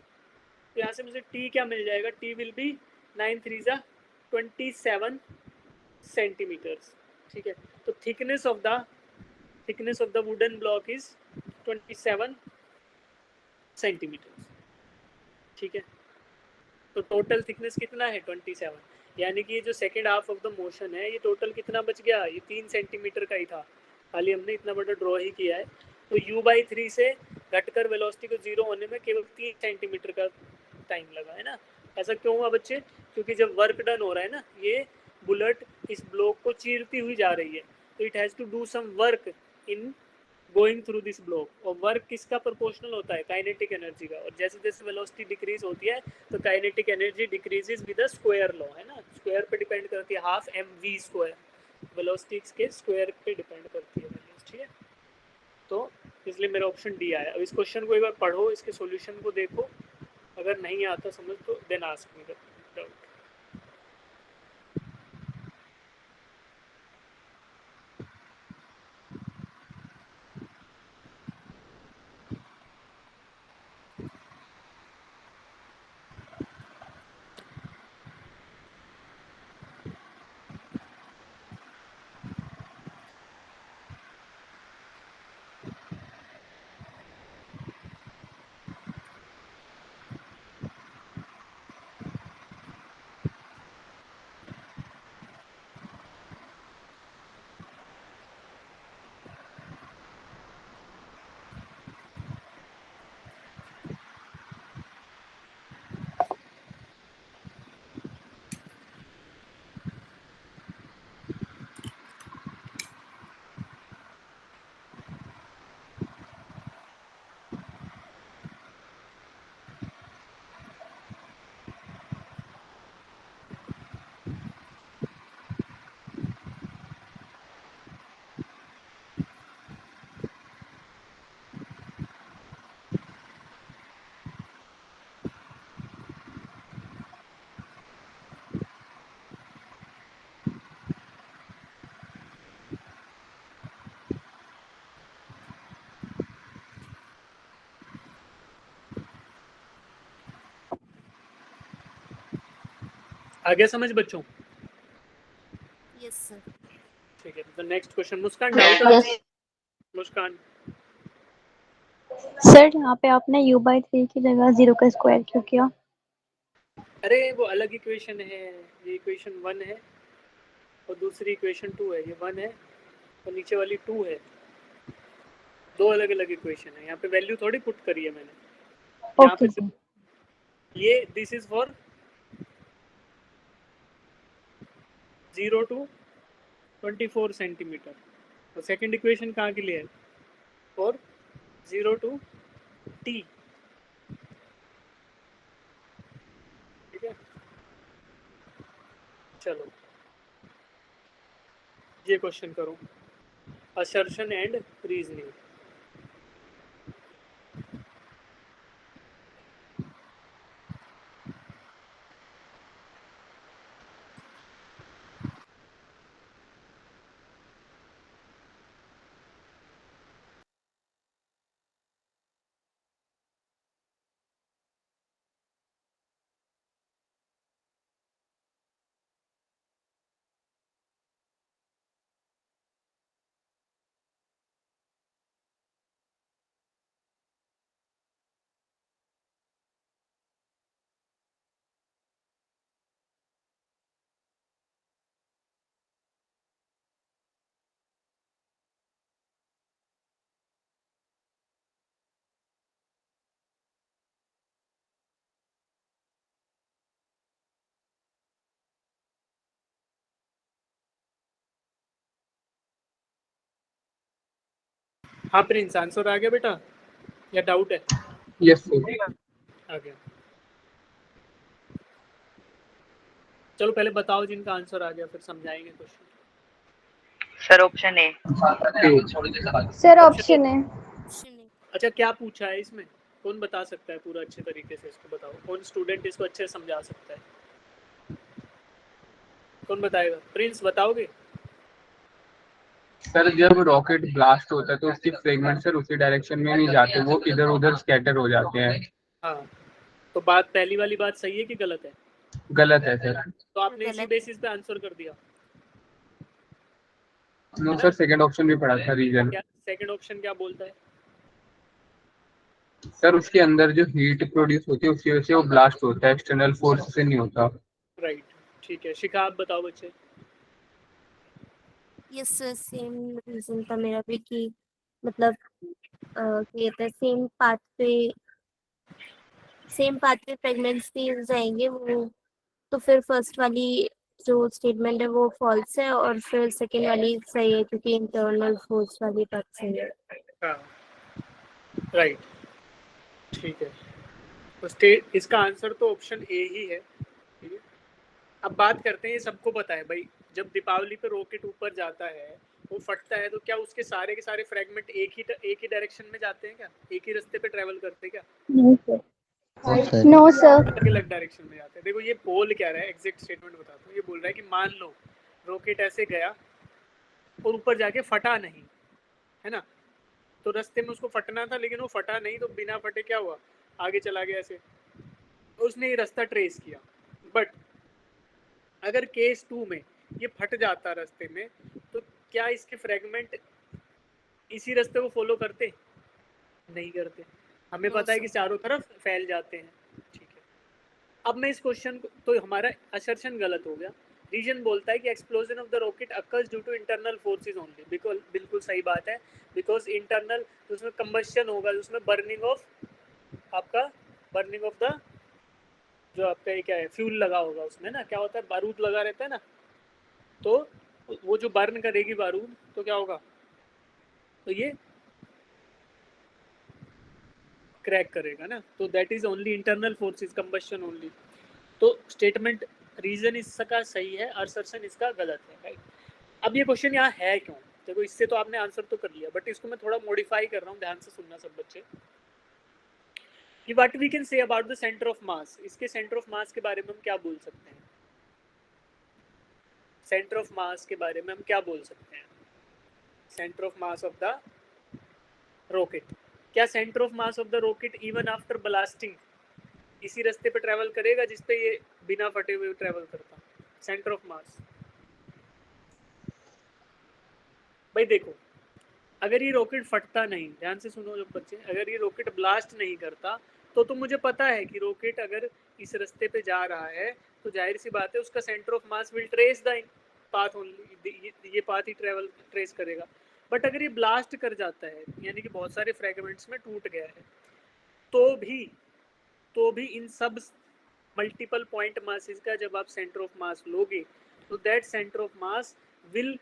तो यहाँ से मुझे टी क्या मिल जाएगा, टी विल बी 9 3 ज़ा 27 सेंटीमीटर्स। ठीक है, तो thickness of the wooden block is 27 centimetres. ठीक है, तो टोटल थिकनेस कितना है 27, यानी कि ये जो second half of the motion है ये टोटल कितना बच गया, ये 3 सेंटीमीटर का ही था, खाली हमने इतना बड़ा ड्रॉ ही किया है। तो u/3 से घटकर वेलोसिटी को 0 होने में केवल 3 सेंटीमीटर का टाइम लगा है ना। ऐसा क्यों हुआ बच्चे, क्योंकि जब वर्क डन हो रहा है ना, ये बुलेट इस ब्लॉक को चीरती हुई जा रही है, तो it has to do some work in going through this block, और वर्क किसका प्रोपोर्शनल होता है, काइनेटिक एनर्जी का, और जैसे जैसे वेलोसिटी डिक्रीज होती है तो kinetic energy decreases with the square law, है ना, स्क्वायर पे डिपेंड करती है, हाफ mv स्क्वायर, वेलोसिटी के स्क्वायर पे डिपेंड करती है। ठीक है, तो इसलिए मेरा ऑप्शन डी आया। अब इस क्वेश्चन को एक बार पढ़ो, इसके सॉल्यूशन को देखो, अगर नहीं आता समझ तो देन आस्क मी डाउट। आगे समझ बच्चों? Yes sir. ठीक है, तो नेक्स्ट क्वेश्चन, मुस्कान डाउट? यस मुस्कान, सर, यहाँ पे आपने u/3 की जगह 0 का स्क्वायर क्यों किया? अरे वो अलग इक्वेशन है, ये इक्वेशन 1 है और दूसरी इक्वेशन 2 है, ये 1 है और नीचे वाली 2 है, दो अलग अलग इक्वेशन है। यहाँ पे वैल्यू थोड़ी पुट करी है मैंने, यहाँ ओके पे सर। ये this is for 0 to 24 centimetre, और सेकंड इक्वेशन कहाँ के लिए है, फॉर 0 to t। ठीक है, चलो ये क्वेश्चन करो, असर्शन एंड रीजनिंग। हाँ प्रिंस, आंसर आ गया बेटा या डाउट है? Yes sir. आ गया। चलो पहले बताओ जिनका आंसर आ गया, फिर समझाएंगे question. Sir option A. Sir option है। Option A. अच्छा, क्या पूछा है इसमें? कौन बता सकता है पूरा अच्छे तरीके से? इसको बताओ, कौन स्टूडेंट इसको अच्छे से समझा सकता है? कौन बताएगा? प्रिंस बताओगे? सर जब रॉकेट ब्लास्ट होता है तो उसकी फ्रेगमेंट सर उसी डायरेक्शन में नहीं जाते, वो इधर उधर स्कैटर हो जाते हैं। हाँ, तो बात पहली वाली बात सही है कि गलत है? गलत है सर। तो आपने इसी गलत। बेसिस पे आंसर कर दिया? नो सर, सेकंड ऑप्शन भी पढ़ा था रीजन। क्या सेकंड ऑप्शन क्या बोलता है? सर उसके अंदर जो हीट प्रोड्यूस होती है उसकी वजह से वो ब्लास्ट होता है, एक्सटर्नल फोर्स से नहीं होता। राइट, ठीक है। शिखा आप बताओ बच्चे। यस सर, सेम रीजन था मेरा भी कि मतलब कहते हैं सेम पाथ पे प्रेगनेंसी जाएंगे वो, तो फिर फर्स्ट वाली जो स्टेटमेंट है वो फॉल्स है और फिर सेकेंड वाली सही है क्योंकि इंटरनल फोर्स वाली बात सही है। हाँ, राइट, ठीक है। तो स्टेट इसका आंसर तो ऑप्शन ए ही है। ठीक है, अब बात करते हैं, ये सबको पता है भाई, जब दीपावली पे रॉकेट ऊपर जाता है, वो फटता है, तो क्या उसके सारे के सारे फ्रेगमेंट एक ही डायरेक्शन में जाते हैं क्या? एक ही रास्ते पे ट्रेवल करते हैं क्या? No sir. अलग अलग डायरेक्शन में जाते हैं। देखो ये बोल क्या रहा है, एग्जैक्ट स्टेटमेंट बताता हूँ। ये बोल रहा है कि मान लो रॉकेट ऐसे गया और ऊपर जाके फटा नहीं, है ना? तो रास्ते में उसको फटना था लेकिन वो फटा नहीं, तो बिना फटे क्या हुआ, आगे चला गया ऐसे, तो उसने ये रास्ता ट्रेस किया। बट अगर केस 2 में ये फट जाता रास्ते में, तो क्या इसके फ्रेगमेंट इसी रास्ते को फॉलो करते? नहीं करते। हमें पता है कि चारों तरफ फैल जाते हैं। ठीक है, अब मैं इस क्वेश्चन को, तो हमारा असर्शन गलत हो गया। रीजन बोलता है कि explosion of the rocket occurs due to internal forces only. बिल्कुल सही बात है, बिकॉज इंटरनल उसमें कंबशन होगा, उसमें बर्निंग ऑफ द जो आपका ये क्या है, फ्यूल लगा होगा उसमें ना, क्या होता है, बारूद लगा रहता है ना, तो वो जो बर्न करेगी बारूद, तो क्या होगा, तो ये क्रैक करेगा ना, तो that is only internal forces, combustion only. तो स्टेटमेंट रीजन इसका सही है, असर्शन इसका गलत है, राइट। अब ये क्वेश्चन यहाँ है क्यों? देखो इससे तो आपने आंसर तो कर लिया, बट इसको मैं थोड़ा मॉडिफाई कर रहा हूँ, ध्यान से सुनना सब बच्चे। कि what we can say about the centre of mass, इसके सेंटर ऑफ मास के बारे में हम क्या बोल सकते हैं? सेंटर ऑफ मास के बारे में हम क्या बोल सकते हैं? Centre of mass of the rocket, क्या centre of mass of the rocket even after blasting इसी रास्ते पे ट्रेवल करेगा जिसपे ये बिना फटे हुए ट्रेवल करता? सेंटर ऑफ मास, भाई देखो, अगर ये रॉकेट फटता नहीं, ध्यान से सुनो जब बच्चे, अगर ये रॉकेट ब्लास्ट नहीं करता, तो मुझे पता है कि रॉकेट अगर इस रास्ते पे जा रहा है, तो जाहिर सी बात है उसका centre of mass will trace the path only, ये पाथ ही ट्रेस करेगा। बट अगर ये ब्लास्ट कर जाता है, यानी कि बहुत सारे फ्रेगमेंट्स में टूट गया है, तो भी इन सब मल्टीपल पॉइंट मासेस का जब आप सेंटर ऑफ मास लोगे, तो that centre of mass will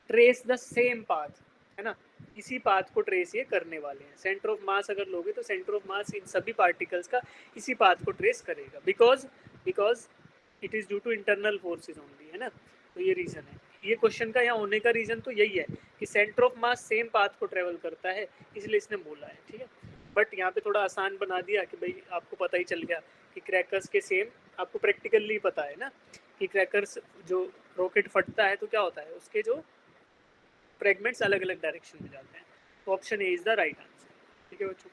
trace the same path, है ना, इसी पाथ को ट्रेस ये करने वाले हैं। सेंटर ऑफ मास अगर लोगे तो सेंटर ऑफ मास इन सभी पार्टिकल्स का इसी पाथ को ट्रेस करेगा, because it is due to internal forces only, है ना। तो ये रीजन है, ये क्वेश्चन का यहाँ होने का रीजन तो यही है कि centre of mass same path को ट्रेवल करता है, इसलिए इसने बोला है। ठीक है, बट यहाँ पे थोड़ा आसान बना दिया कि भाई आपको पता ही चल गया कि क्रैकर्स के सेम, आपको प्रैक्टिकली पता है ना कि क्रैकर्स जो रॉकेट फटता है तो क्या होता है, उसके जो फ्रेगमेंट्स अलग अलग डायरेक्शन में जाते हैं। तो option A is the right answer. ठीक है बच्चों,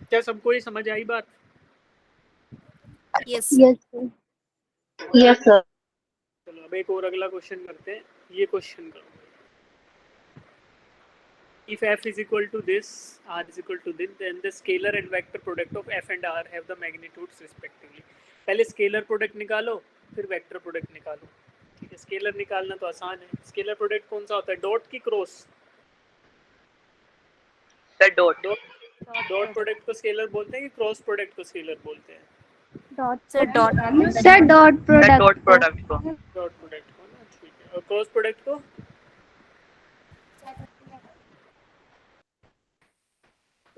क्या सबको ये समझ आई बात? Yes yes sir. चलो अब एक और अगला क्वेश्चन करते हैं। ये क्वेश्चन करो, if f is equal to this, r is equal to this, then the scalar and vector product of f and r have the magnitudes respectively। पहले स्केलर प्रोडक्ट निकालो, फिर वेक्टर प्रोडक्ट निकालो। ठीक है, स्केलर निकालना तो आसान है। स्केलर प्रोडक्ट कौन सा होता है, डॉट की cross? Sir dot. Dot product को स्केलर बोलते हैं कि क्रॉस प्रोडक्ट को स्केलर बोलते हैं? Sir dot sir dot sir dot product product को। डॉट प्रोडक्ट को ना, ठीक है। और क्रॉस प्रोडक्ट को?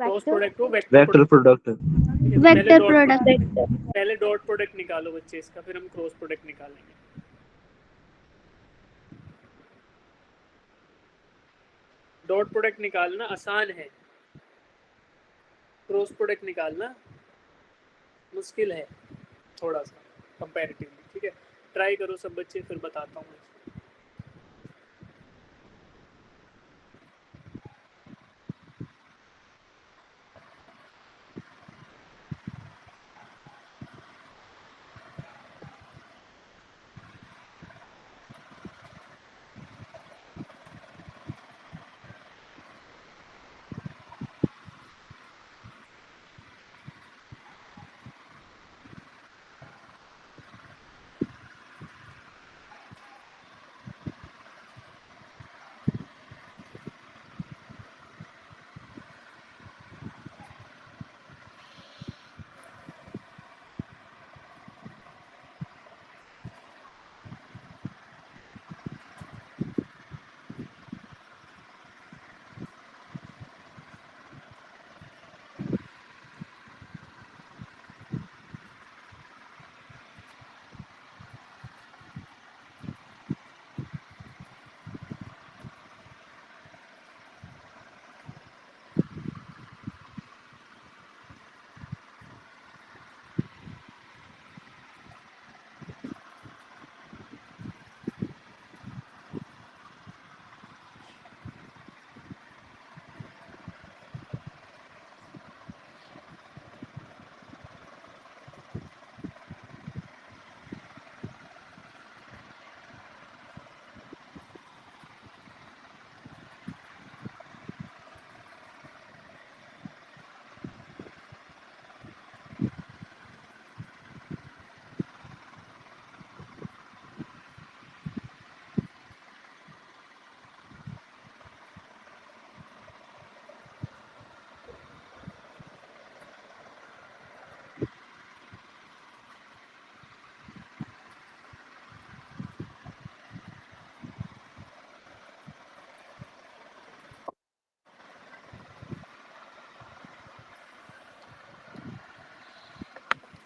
क्रॉस वेक्टर प्रोडक्ट को वेक्टर प्रोडक्ट। वेक्टर प्रोडक्ट पहले डॉट प्रोडक्ट निकालो बच्चे इसका, फिर हम क्रॉस प्रोडक्ट निकालेंगे। डॉट प्रोडक्ट निकालना आसान है, क्रॉस प्रोडक्ट निकालना मुश्किल है थोड़ा सा कंपैरेटिवली। ठीक है, ट्राई करो सब बच्चे, फिर बताता हूँ।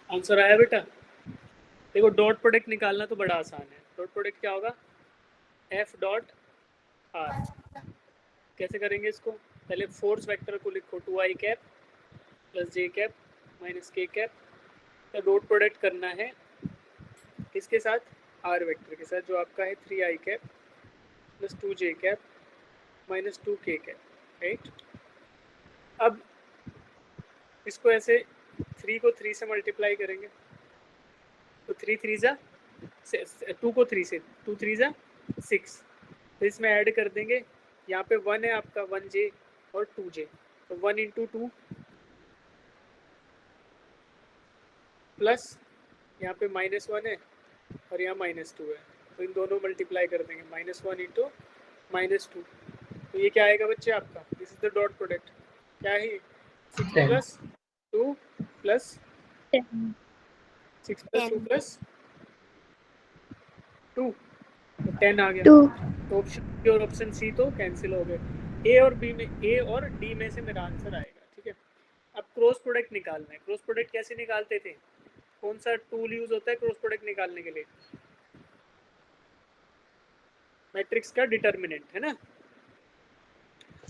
आंसर आया बेटा? देखो डॉट प्रोडक्ट निकालना तो बड़ा आसान है। डॉट प्रोडक्ट क्या होगा? F dot are. कैसे करेंगे इसको? पहले फोर्स वेक्टर को लिखो 2i कैप प्लस जे कैप माइनस के कैप का डॉट प्रोडक्ट करना है किसके साथ? आर वेक्टर के साथ, जो आपका है 3i cap plus 2j cap minus 2k cap, right? अब इसको ऐसे 3 को 3 से मल्टीप्लाई करेंगे तो 3 3 जा 2 को 3 से 2 3 जा 6, तो इसमें ऐड कर देंगे। यहाँ पे 1 है आपका 1j और 2j, तो 1 इंटू 2 प्लस यहाँ पे -1 है और यहाँ -2 है, तो इन दोनों मल्टीप्लाई कर देंगे। -1 इंटू -2, तो ये क्या आएगा बच्चे आपका? This is the dot product. क्या है? 6 प्लस 2 प्लस 6 प्लस 2 प्लस 2, तो 10 आ गया। 2 तो ऑप्शन बी और ऑप्शन सी तो कैंसिल हो गए। ए और बी में, ए और डी में से मेरा आंसर आएगा। ठीक है, अब क्रॉस प्रोडक्ट निकालना है। क्रॉस प्रोडक्ट कैसे निकालते थे? कौन सा टूल यूज होता है क्रॉस प्रोडक्ट निकालने के लिए? मैट्रिक्स का डिटरमिनेंट, है ना?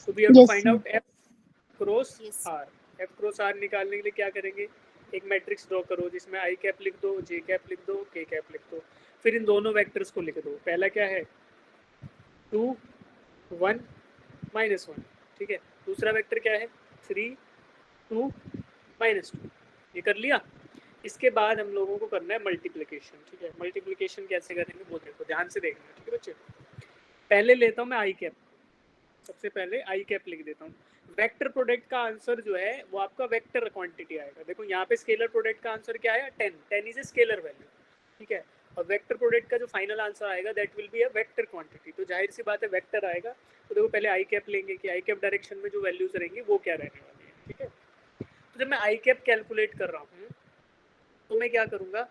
तो we have to find out F cross R. F cross R निकालने के लिए क्या करेंगे? एक मैट्रिक्स ड्रॉ करो जिसमें आई कैप लिख दो, जे कैप लिख दो, के कैप लिख दो, फिर इन दोनों वेक्टर्स को लिख दो। पहला क्या है? 2 1 -1, ठीक है। दूसरा वेक्टर क्या है? 3 2 -2, ये कर लिया। इसके बाद हम लोगों को करना है मल्टीप्लिकेशन। ठीक है, मल्टीप्लिकेशन कैसे करेंगे वो देखो, ध्यान से देखना। ठीक है बच्चे, पहले लेता हूँ मैं आई कैप, सबसे पहले आई कैप लिख देता हूँ। वेक्टर प्रोडक्ट का आंसर जो है वो आपका वेक्टर क्वांटिटी आएगा। देखो यहाँ पे स्केलर प्रोडक्ट का आंसर क्या है? 10। 10 इज ए स्केलर वैल्यू, ठीक है। और वेक्टर प्रोडक्ट का जो फाइनल आंसर आएगा that will be a vector quantity, तो जाहिर सी बात है वेक्टर आएगा। तो देखो पहले आई कैप लेंगे कि आई कैप डायरेक्शन में जो वैल्यूज रहेंगी वो क्या रहने वाली है। ठीक है, तो जब मैं आई कैप कैलकुलेट कर रहा हूँ तो मैं क्या करूँगा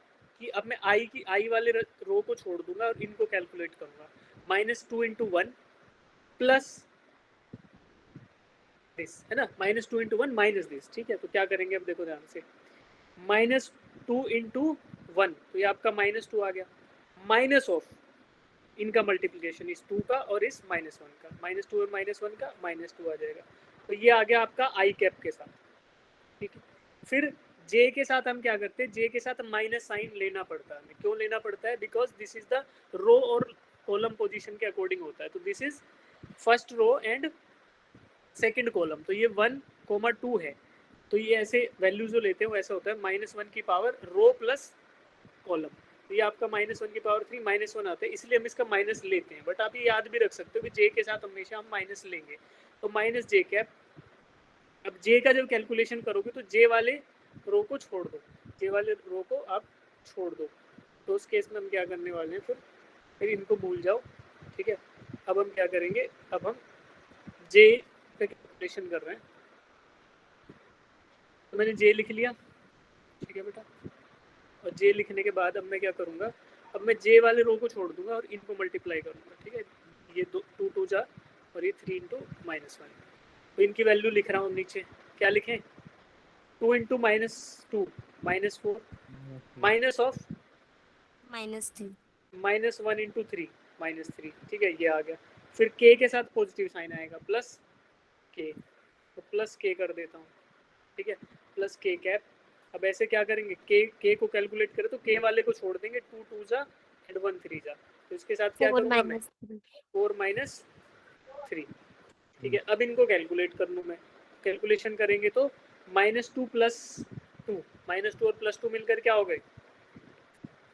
कि अब मैं आई वाले रो को छोड़ दूंगा और इनको कैलकुलेट करूँगा। -2 × 1 प्लस दिस है ना, minus two into one minus this, ठीक है। तो क्या करेंगे अब देखो ध्यान से, माइनस टू इंटू वन, तो ये आपका माइनस टू आ गया, माइनस ऑफ इनका मल्टीप्लीकेशन इस टू का और इस माइनस वन का, माइनस टू और माइनस वन का माइनस टू आ जाएगा। तो ये आ गया आपका आई कैप के साथ, ठीक है। फिर जे के साथ हम क्या करते हैं, जे के साथ माइनस साइन लेना पड़ता है हमें। क्यों लेना पड़ता है, because this is the row और कॉलम पोजीशन के अकॉर्डिंग होता है। तो this is first row and second column, तो ये 1, 2 है। तो ये ऐसे वैल्यू जो लेते हैं वो ऐसा होता है, -1 की पावर रो प्लस कॉलम। तो ये आपका -1 की पावर 3 -1 आता है, इसलिए हम इसका माइनस लेते हैं। बट आप ये याद भी रख सकते हो कि जे के साथ हमेशा हम माइनस लेंगे, तो माइनस जे कैप। अब जे का जब कैलकुलेशन करोगे तो जे वाले रो को छोड़ दो, जे वाले रो को आप छोड़ दो। तो उस केस में हम क्या करने वाले हैं, फिर इनको भूल जाओ, ठीक है। अब हम क्या करेंगे, अब हम जे का कैलकुलेशन कर रहे हैं। तो मैंने जे लिख लिया, ठीक है बेटा। और जे लिखने के बाद अब मैं क्या करूँगा, अब मैं जे वाले रो को छोड़ दूंगा और इनको मल्टीप्लाई करूँगा, ठीक है। ये दो टू टू जा और ये 3 इंटू -1, तो इनकी वैल्यू लिख रहा हूँ नीचे। क्या लिखें, 2 इंटू -2 -4 माइनस ऑफ -3 -1 इंटू 3 -3, ठीक है, ये आ गया। फिर के के साथ पॉजिटिव साइन आएगा, प्लस के, तो प्लस के कर देता हूँ, ठीक है, प्लस के कैप। अब ऐसे क्या करेंगे, के को कैलकुलेट करें तो के वाले को छोड़ देंगे, 2 2 जा एंड 1 3 जा। तो इसके साथ क्या 4 करूँगा मैं, -3 4 -3, ठीक है। अब इनको कैलकुलेट कर लूँ मैं, कैलकुलेशन करेंगे तो -2 + 2, -2 और +2 मिलकर क्या हो गए,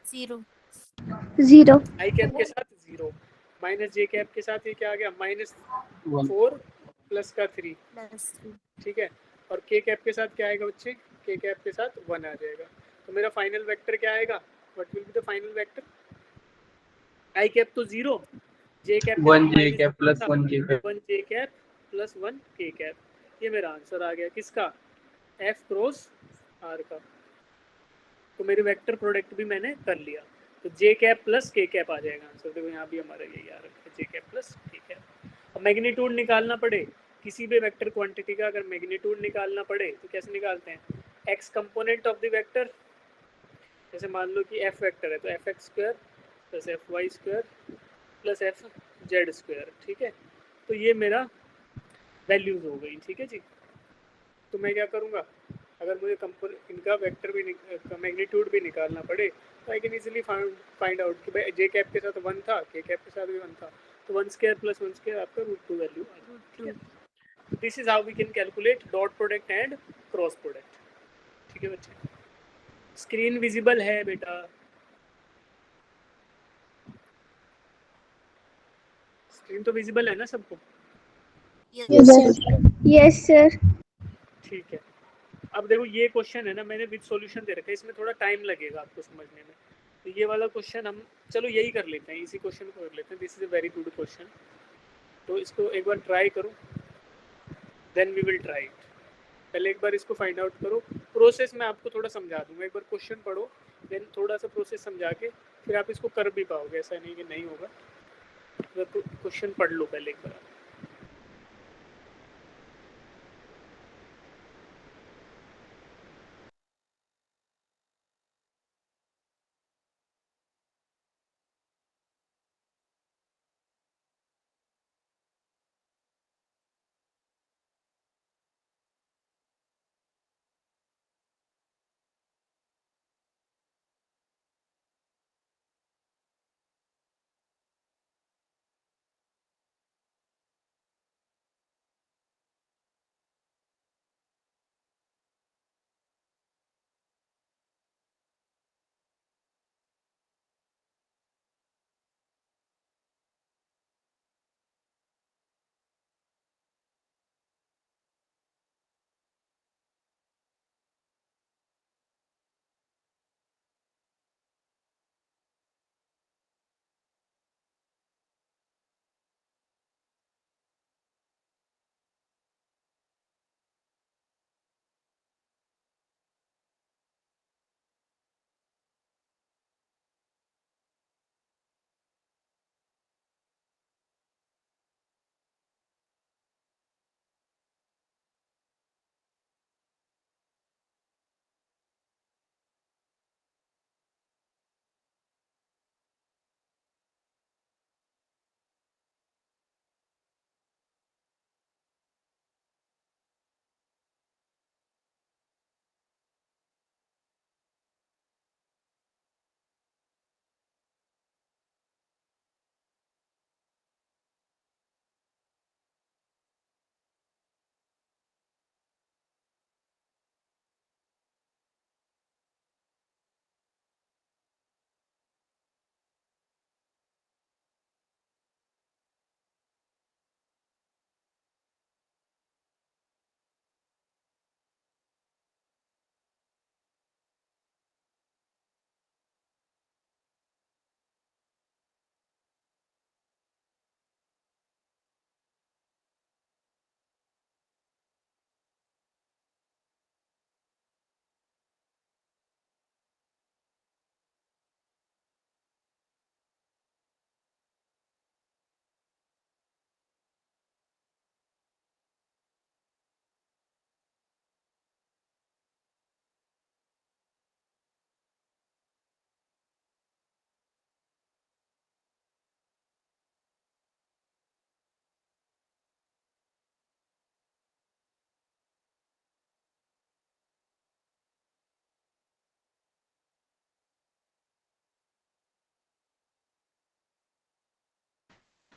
0 0 आई कैप के साथ 0, माइनस जे कैप के साथ ये क्या आ गया, वन -4 प्लस का 3, +3 ठीक है। और के कैप के साथ क्या आएगा बच्चे, के कैप के साथ 1 आ जाएगा। तो मेरा फाइनल वेक्टर क्या आएगा, what will be the final vector, I cap तो 0, जे कैप के वन साथ जे कैप प्लस वन के कैप। 1 जे कैप प्लस 1 के कैप। ये मेरा आंसर आ गया किसका, एफ क्रॉस आर का। तो मेरे वेक्टर प्रोडक्ट भी मैंने कर लिया, तो जे कैप प्लस के कैप आ जाएगा आंसर। देखो यहाँ भी हमारा यही आ रखा है, जे कैप प्लस के कैप। अब मैग्नीट्यूड निकालना पड़े किसी भी वेक्टर क्वांटिटी का, अगर मैग्नीट्यूड निकालना पड़े तो कैसे निकालते हैं, X component of the vector, जैसे मान लो कि एफ वेक्टर है तो F X square plus F Y square plus F Z square, ठीक है। तो ये मेरा वैल्यूज हो गई, ठीक है जी। तो मैं क्या करूँगा, अगर मुझे इनका वेक्टर भी मैग्नीट्यूड भी निकालना पड़े तो I can easily find out कि भाई जे कैप के साथ 1 था, के कैप के साथ भी 1 था, तो 1 स्क्वायर प्लस 1 स्क्वायर आपका √2 वैल्यू आ जाएगी, ठीक है। This is how we can calculate dot product and cross product, ठीक है बच्चे। स्क्रीन विजिबल है बेटा, स्क्रीन तो विजिबल है ना सबको, यस सर। ठीक है। अब देखो ये क्वेश्चन है ना, मैंने विद सॉल्यूशन दे रखा है, इसमें थोड़ा टाइम लगेगा आपको समझने में। तो ये वाला क्वेश्चन हम चलो यही कर लेते हैं, इसी क्वेश्चन को कर लेते हैं। This is a very good question, तो इसको एक बार ट्राई करो, then we will try it. पहले एक बार इसको फाइंड आउट करो, प्रोसेस मैं आपको थोड़ा समझा दूंगा। एक बार क्वेश्चन पढ़ो, देन थोड़ा सा प्रोसेस समझा के फिर आप इसको कर भी पाओगे, ऐसा नहीं कि नहीं होगा। क्वेश्चन पढ़ लो पहले एक बार।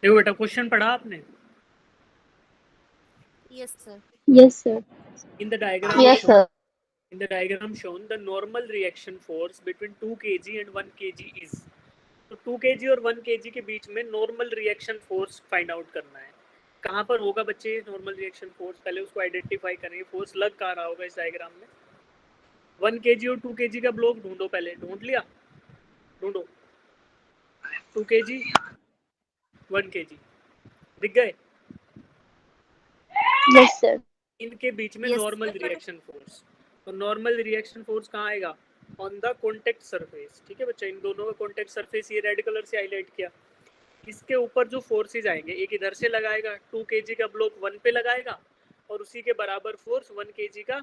देखो बेटा क्वेश्चन पढ़ा आपने? Yes, sir. Yes, sir. In the diagram Yes, shown, sir. in the diagram shown, the normal reaction force between 2 kg and 1 kg is. तो 2 kg और 1 kg के बीच में normal reaction force find out करना है। कहाँ पर होगा बच्चे नॉर्मल रिएक्शन फोर्स? पहले उसको आइडेंटिफाई करेंगे, फोर्स लग कहाँ रहा होगा इस डायग्राम में। 1 kg और 2 kg का ब्लॉक ढूंढो, पहले ढूंढ लिया? ढूंढो 2 kg 1 kg दिख गए? Yes, sir. इनके बीच में Yes, normal sir. Reaction force, तो नॉर्मल रिएक्शन फोर्स कहाँ आएगा? On the contact surface. ठीक है बच्चा, इन दोनों का कॉन्टेक्ट सरफेस ये रेड कलर से हाईलाइट किया। इसके ऊपर जो फोर्सेज आएंगे, एक इधर से लगाएगा, 2 kg का ब्लॉक 1 पे लगाएगा और उसी के बराबर फोर्स 1 kg का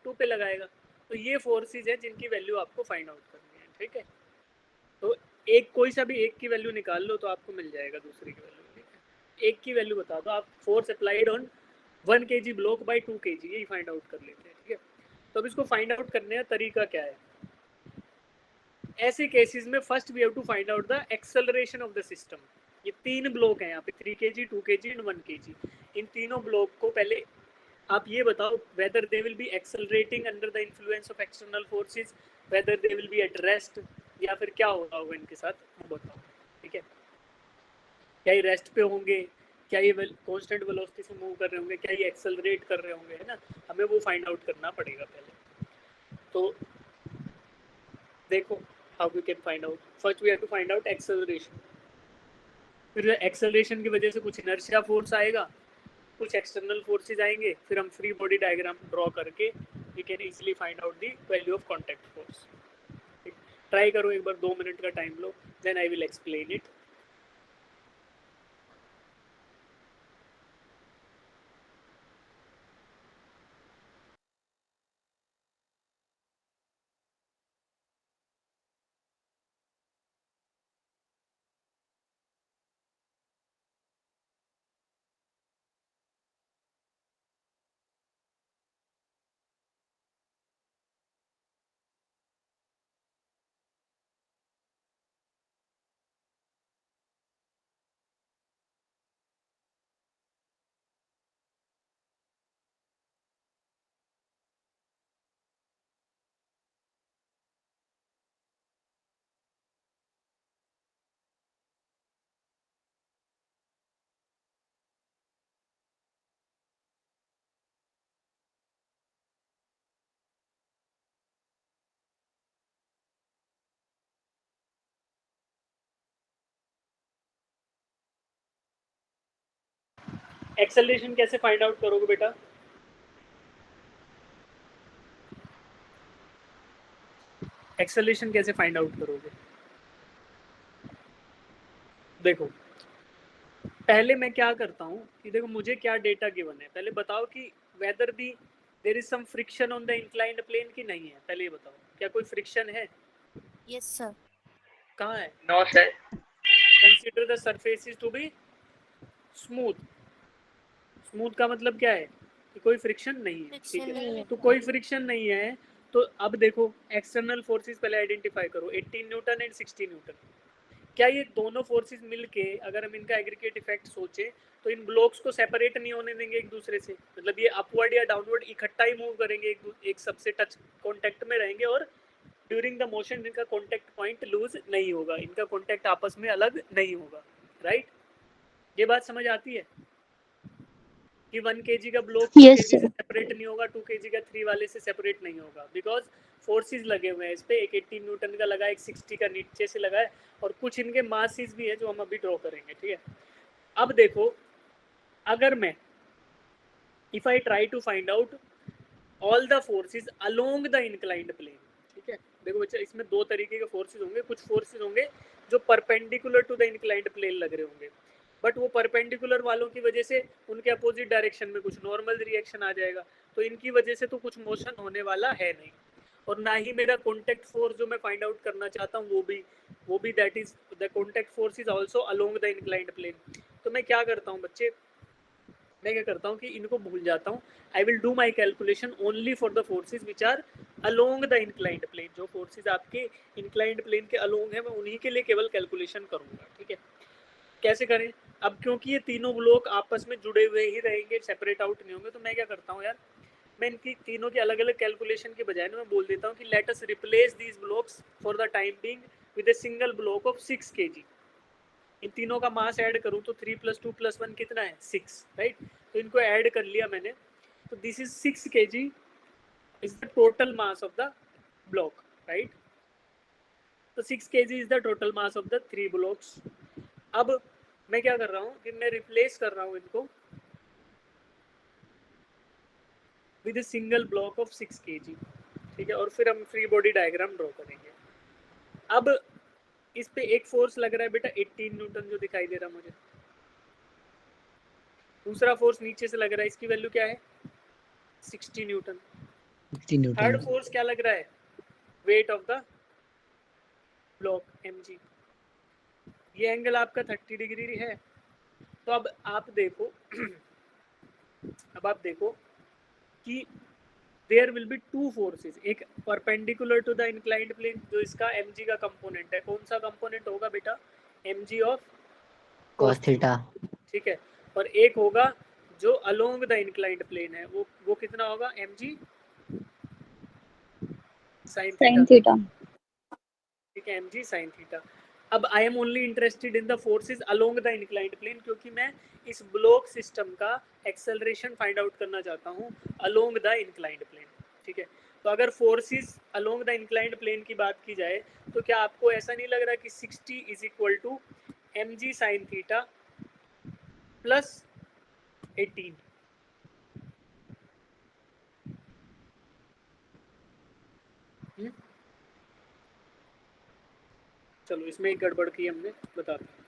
2 पे लगाएगा। तो ये फोर्सेज है जिनकी वैल्यू आपको फाइंड आउट करनी है। ठीक है, तो एक कोई सा भी एक की वैल्यू निकाल लो तो आपको मिल जाएगा दूसरी की वैल्यू। ठीक है, एक की वैल्यू बता दो आप, force applied on 1 kg block bye 2 kg, यही फाइंड आउट कर लेते हैं। ठीक है, तो अब इसको फाइंड आउट करने का तरीका क्या है? ऐसे केसेस में first we have to find out the acceleration of the system. ये 3 ब्लॉक हैं यहाँ पे, 3 kg 2 kg एंड 1 kg। इन तीनों ब्लॉक को पहले आप ये बताओ whether they will be accelerating under the influence of external forces, whether they will be at rest, या फिर क्या हो रहा होगा इनके साथ, वो बताओ। ठीक है, क्या ये रेस्ट पे होंगे, क्या ये कांस्टेंट वेलोसिटी से मूव कर रहे होंगे, क्या ये एक्सेलरेट कर रहे होंगे, है ना? हमें वो फाइंड आउट करना पड़ेगा पहले। तो देखो how we can find out. First we have to find out acceleration. फिर एक्सेलरेशन की वजह से कुछ इनर्शिया फोर्स आएगा, कुछ एक्सटर्नल फोर्सेज आएंगे, फिर हम फ्री बॉडी डायग्राम ड्रॉ करके we can easily find out the value of contact force. Try करो एक बार, 2 मिनट का टाइम लो, then I will explain it. Acceleration कैसे फाइंड आउट करोगे बेटा? एक्सेलरेशन कैसे फाइंड आउट करोगे? देखो पहले मैं क्या करता हूँ कि देखो मुझे क्या डेटा गिवन है, पहले बताओ कि whether the there is some friction on the inclined plane की नहीं है, पहले ये बताओ क्या कोई फ्रिक्शन है? Yes, sir. कहाँ है? No, sir. Consider the surface to be smooth. Smooth का मतलब क्या है कि कोई फ्रिक्शन नहीं है। ठीक Friction नहीं है, है। तो कोई फ्रिक्शन नहीं है। तो अब देखो एक्सटर्नल फोर्सेस पहले आइडेंटिफाई करो, 18 न्यूटन एंड 60 न्यूटन। क्या ये दोनों फोर्सेस मिलके अगर हम इनका एग्रीगेट इफेक्ट सोचे तो इन ब्लॉक्स को सेपरेट नहीं होने देंगे एक दूसरे से, मतलब ये अपवर्ड या डाउनवर्ड इकट्ठा ही मूव करेंगे, एक सबसे टच कांटेक्ट में रहेंगे और ड्यूरिंग द मोशन इनका कांटेक्ट पॉइंट लूज नहीं होगा, इनका कांटेक्ट आपस में अलग नहीं होगा। राइट, ये बात समझ आती है कि 1 kg का ब्लॉक 2 Yes, kg से sir. सेपरेट नहीं होगा, 2 kg का 3 वाले से सेपरेट नहीं होगा, बिकॉज फोर्सेस लगे हुए हैं इस पे, एक 18 न्यूटन का लगा है, एक 60 का नीचे से लगा है, और कुछ इनके मासेस भी है जो हम अभी ड्रॉ करेंगे। ठीक है, अब देखो अगर मैं if I try to find out all the forces along the inclined plane. ठीक है, देखो बच्चा इसमें दो तरीके के फोर्सेस होंगे, कुछ फोर्सेस होंगे जो perpendicular to the inclined plane लग रहे होंगे, बट वो परपेंडिकुलर वालों की वजह से उनके अपोजिट डायरेक्शन में कुछ नॉर्मल रिएक्शन आ जाएगा, तो इनकी वजह से तो कुछ मोशन होने वाला है नहीं, और ना ही मेरा कॉन्टेक्ट फोर्स जो मैं फाइंड आउट करना चाहता हूँ वो भी that is the contact force is also along the inclined plane. तो मैं क्या करता हूँ बच्चे, मैं क्या करता हूँ कि इनको भूल जाता हूँ, I will do my calculation only for the forces which are along the inclined plane. जो फोर्सेज आपके इंक्लाइंड प्लेन के अलोंग है मैं उन्हीं के लिए केवल कैलकुलेशन करूंगा। ठीक है, कैसे करें? अब क्योंकि ये तीनों ब्लॉक आपस में जुड़े हुए ही रहेंगे, सेपरेट आउट नहीं होंगे, तो मैं क्या करता हूँ यार, मैं इनकी तीनों की अलग अलग कैलकुलेशन के बजाय ना मैं बोल देता हूँ कि let us replace these blocks for the time being with a single block of 6 kg। इन तीनों का मास ऐड करूँ तो 3 + 2 + 1 कितना है 6, राइट। तो इनको ऐड कर लिया मैंने, तो this is 6 kg is the total mass of the block, right. तो 6 kg is the total mass of the 3 blocks. अब मैं क्या कर रहा हूँ कि मैं रिप्लेस कर रहा हूँ इनको with a single block of 6 kg, ठीक है। और फिर हम फ्री बॉडी डायग्राम ड्रॉ करेंगे। अब इस पे एक फोर्स लग रहा है बेटा 18 न्यूटन जो दिखाई दे रहा मुझे, दूसरा फोर्स नीचे से लग रहा है, इसकी वैल्यू क्या है 60 न्यूटन। थर्ड फोर्स क्या लग रहा है, weight of the block mg। ये एंगल आपका 30 डिग्री है। तो अब आप देखो कि देयर विल बी 2 फोर्सेस, एक perpendicular to the inclined plane जो इसका mg का कंपोनेंट है। कौन सा कंपोनेंट होगा बेटा, mg ऑफ cos थीटा, ठीक है। और एक होगा जो अलोंग द इंक्लाइंड प्लेन है, वो कितना होगा mg sin थीटा, ठीक है, mg sin थीटा। अब I am only interested in the forces along the inclined plane, क्योंकि मैं इस ब्लॉक सिस्टम का एक्सेलरेशन फाइंड आउट करना चाहता हूँ अलोंग द इंक्लाइंड प्लेन, ठीक है। तो अगर forces along the inclined plane की बात की जाए तो क्या आपको ऐसा नहीं लग रहा कि 60 = mg sin थीटा प्लस 18, चलो इसमें एक गड़बड़ की हमने, बताते हैं।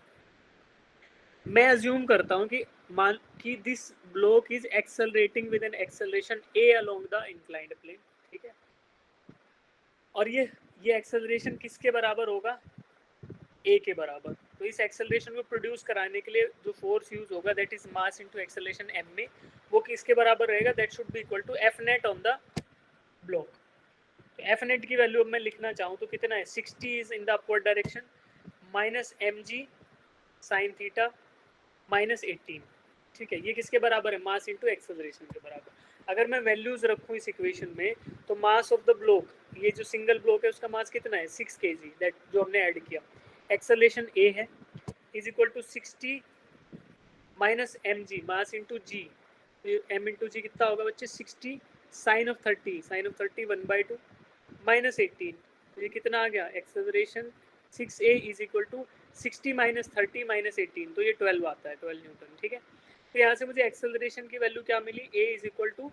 मैं अज्यूम करता हूँ कि मान कि this block is accelerating with an acceleration a along the inclined plane, ठीक है। और ये एक्सेलरेशन किसके बराबर होगा, a के बराबर। तो इस एक्सेलरेशन को प्रोड्यूस कराने के लिए जो फोर्स यूज होगा that is mass into acceleration m में, वो किसके बराबर रहेगा, that should be equal to F net on the block. तो F नेट की वैल्यू अब मैं लिखना चाहूँ तो कितना है, 60 is in the upward direction minus mg sin theta minus 18, ठीक है। ये किसके बराबर है, मास इनटू एक्सेलरेशन के बराबर। अगर मैं वैल्यूज रखूँ इस इक्वेशन में तो मास ऑफ द ब्लॉक, ये जो सिंगल ब्लॉक है उसका मास कितना है 6 kg, दैट जो हमने ऐड किया, एक्सेलरेशन a है, is equal to 60 minus mg mass into g, m into g कितना होगा बच्चे 60 sine of 30, sine of 30 1/2 minus 18, तो ये कितना आ गया acceleration 6a is equal to 60 minus 30 minus 18, तो ये 12 आता है, 12 न्यूटन, ठीक है। तो यहाँ से मुझे एक्सेलरेशन की वैल्यू क्या मिली, a is equal to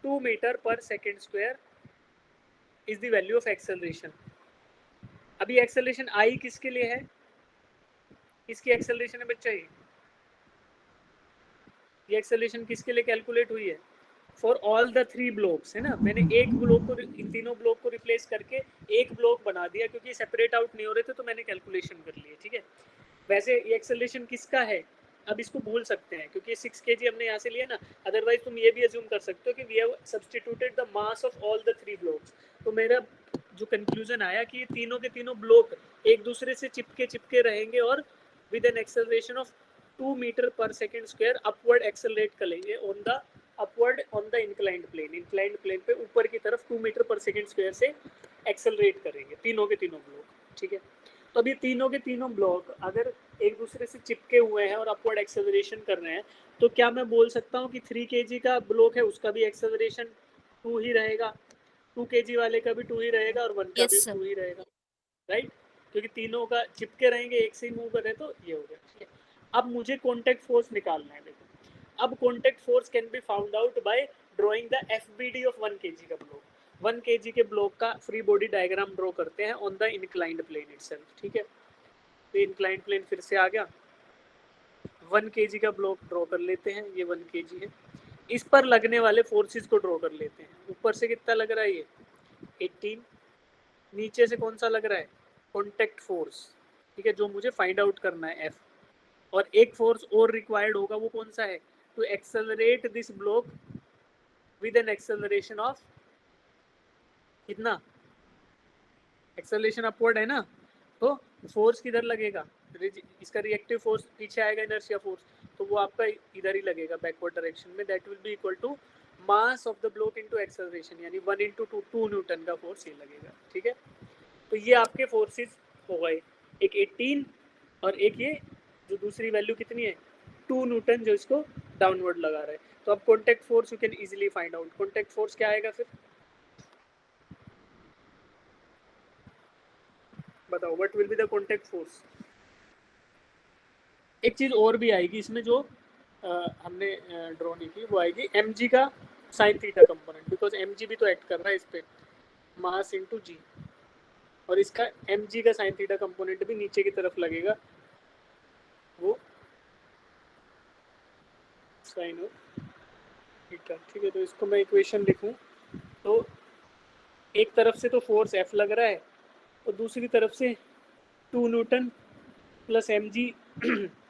2 metre पर second square is the value of acceleration. अभी एक्सेलरेशन आई किसके लिए है, किसकी एक्सेलरेशन है बच्चा, ये एक्सेलरेशन किसके लिए कैलकुलेट हुई है, फॉर ऑल द 3 ब्लॉक्स, है ना। मैंने एक ब्लॉक को, इन तीनों ब्लॉक को रिप्लेस करके एक ब्लॉक बना दिया, क्योंकि सेपरेट आउट नहीं हो रहे थे तो मैंने कैलकुलेशन कर लिए, ठीक है। वैसे ये एक्सेलरेशन किसका है, अब इसको भूल सकते हैं क्योंकि 6 kg हमने यहाँ से लिया ना, अदरवाइज तुम ये भी अज्यूम कर सकते हो कि we have substituted the mass of all the 3 blocks. तो मेरा जो कंक्लूजन आया कि ये तीनों के तीनों ब्लॉक एक दूसरे से चिपके रहेंगे और with an acceleration of 2 metre पर सेकेंड स्क्वायर अपवर्ड एक्सेलरेट करेंगे on the upward on the inclined plane पे ऊपर की तरफ 2 मीटर पर सेकेंड स्क्वायर से एक्सेलरेट करेंगे तीनों के तीनों ब्लॉक, ठीक है। तो अभी तीनों के तीनों ब्लॉक अगर एक दूसरे से चिपके हुए हैं और अपवर्ड एक्सेलरेशन कर रहे हैं, तो क्या मैं बोल सकता हूँ कि 3 kg का ब्लॉक है उसका भी एक्सेलरेशन 2 ही रहेगा, 2 kg वाले का भी 2 ही रहेगा और 1 का भी 2 ही रहेगा, राइट। क्योंकि तीनों का चिपके रहेंगे, एक से ही मूव कर रहे, तो ये हो गया, ठीक है। अब मुझे कॉन्टैक्ट फोर्स निकालना है, देखो। अब contact force can be found out by drawing the FBD of 1 kg का ब्लॉक। 1 kg के ब्लॉक का फ्री बॉडी डायग्राम ड्रॉ करते हैं on the inclined plane itself, ठीक है। तो इंक्लाइंड प्लेन फिर से आ गया, 1 kg का ब्लॉक ड्रॉ कर लेते हैं, ये 1 kg है। इस पर लगने वाले फोर्सेस को ड्रॉ कर लेते हैं। ऊपर से कितना लग रहा है, ये 18, नीचे से कौन सा लग रहा है, कॉन्टैक्ट फोर्स, ठीक है, जो मुझे फाइंड आउट करना है F। और एक फोर्स और रिक्वायर्ड होगा, वो कौन सा है, to accelerate this block with an acceleration of कितना, एक्सेलरेशन अपवर्ड है ना, तो फोर्स किधर लगेगा, इसका रिएक्टिव फोर्स पीछे आएगा इनर्शिया फोर्स, तो वो आपका इधर ही लगेगा बैकवर्ड डायरेक्शन में, that will be equal to mass of the block into acceleration, यानी 1 × 2 न्यूटन का फोर्स ये लगेगा। ठीक है, तो ये आपके फोर्सेस हो गए, एक 18 और एक ये जो दूसरी वैल्यू कितनी है 2 न्यूटन जो इसको डाउनवर्ड लगा रहा है। तो अब contact force you can easily find out. Contact force क्या आएगा फिर बताओ, what will be the contact force. एक चीज और भी आएगी इसमें जो हमने ड्रॉ नहीं की, वो आएगी mg का sign theta component, because mg भी तो एक्ट कर रहा है इस पे, मास इनटू g, और इसका mg का साइन थीटा कंपोनेंट भी नीचे की तरफ लगेगा, वो साइन ऑफ थीटा। ठीक है, तो इसको मैं इक्वेशन लिखूं तो एक तरफ से तो फोर्स F लग रहा है और दूसरी तरफ से 2 newton plus mg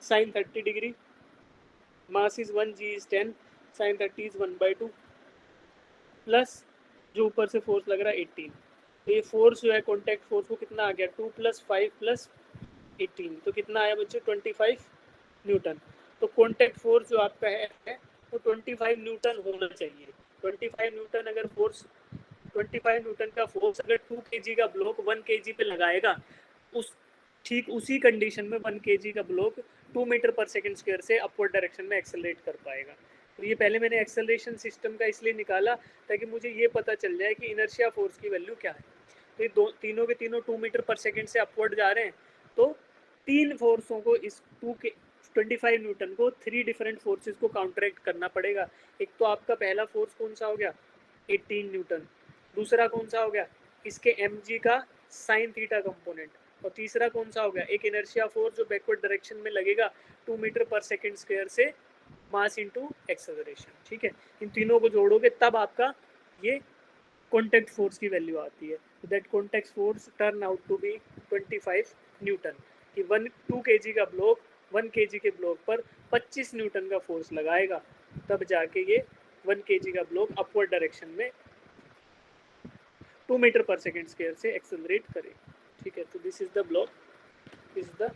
sine 30 degree, mass is 1, g is 10, sine 30 is 1/2, plus जो ऊपर से फोर्स लग रहा है 18। तो ये फोर्स जो है कॉन्टैक्ट फोर्स वो कितना आ गया 2 + 5 + 18, तो कितना आया बच्चों 25 न्यूटन। तो कॉन्टैक्ट फोर्स जो आपका है वो 25 न्यूटन होना चाहिए। 25 न्यूटन अगर फोर्स 25 न्यूटन का फोर्स अगर 2 kg का ब्लॉक 1 kg पे लगाएगा, उस ठीक उसी कंडीशन में 1 kg का ब्लॉक 2 मीटर/सेकंड स्क्वायर से अपवर्ड डायरेक्शन में एक्सेलरेट कर पाएगा। तो ये पहले मैंने एक्सेलरेशन सिस्टम का इसलिए निकाला ताकि मुझे ये पता चल जाए कि इनर्शिया फोर्स की वैल्यू क्या है। तो ये तीनों के तीनों 2 मीटर/सेकंड से अपवर्ड जा रहे हैं, तो तीन फोर्सों को इस 25 न्यूटन को 3 डिफरेंट फोर्सेस को काउंटरैक्ट करना पड़ेगा। एक तो आपका पहला फोर्स कौन सा हो गया 18 न्यूटन, दूसरा कौन सा हो गया इसके mg का साइन थीटा कंपोनेंट, और तीसरा कौन सा हो गया एक इनर्शिया फोर्स जो बैकवर्ड डायरेक्शन में लगेगा 2 मीटर/सेकंड स्क्वायर से मास इनटू एक्सेलरेशन। ठीक है, इन तीनों को जोड़ोगे तब आपका ये कॉन्टैक्ट फोर्स की वैल्यू आती है। That contact force turn out to be 25 newton, कि 2 kg का ब्लॉक 1 kg के ब्लॉक पर 25 न्यूटन का फोर्स लगाएगा, तब जाके ये 1 kg का ब्लॉक अपवर्ड डायरेक्शन में 2 मीटर/सेकंड स्क्वायर से एक्सेलरेट करे। ठीक है, तो this is the block, is the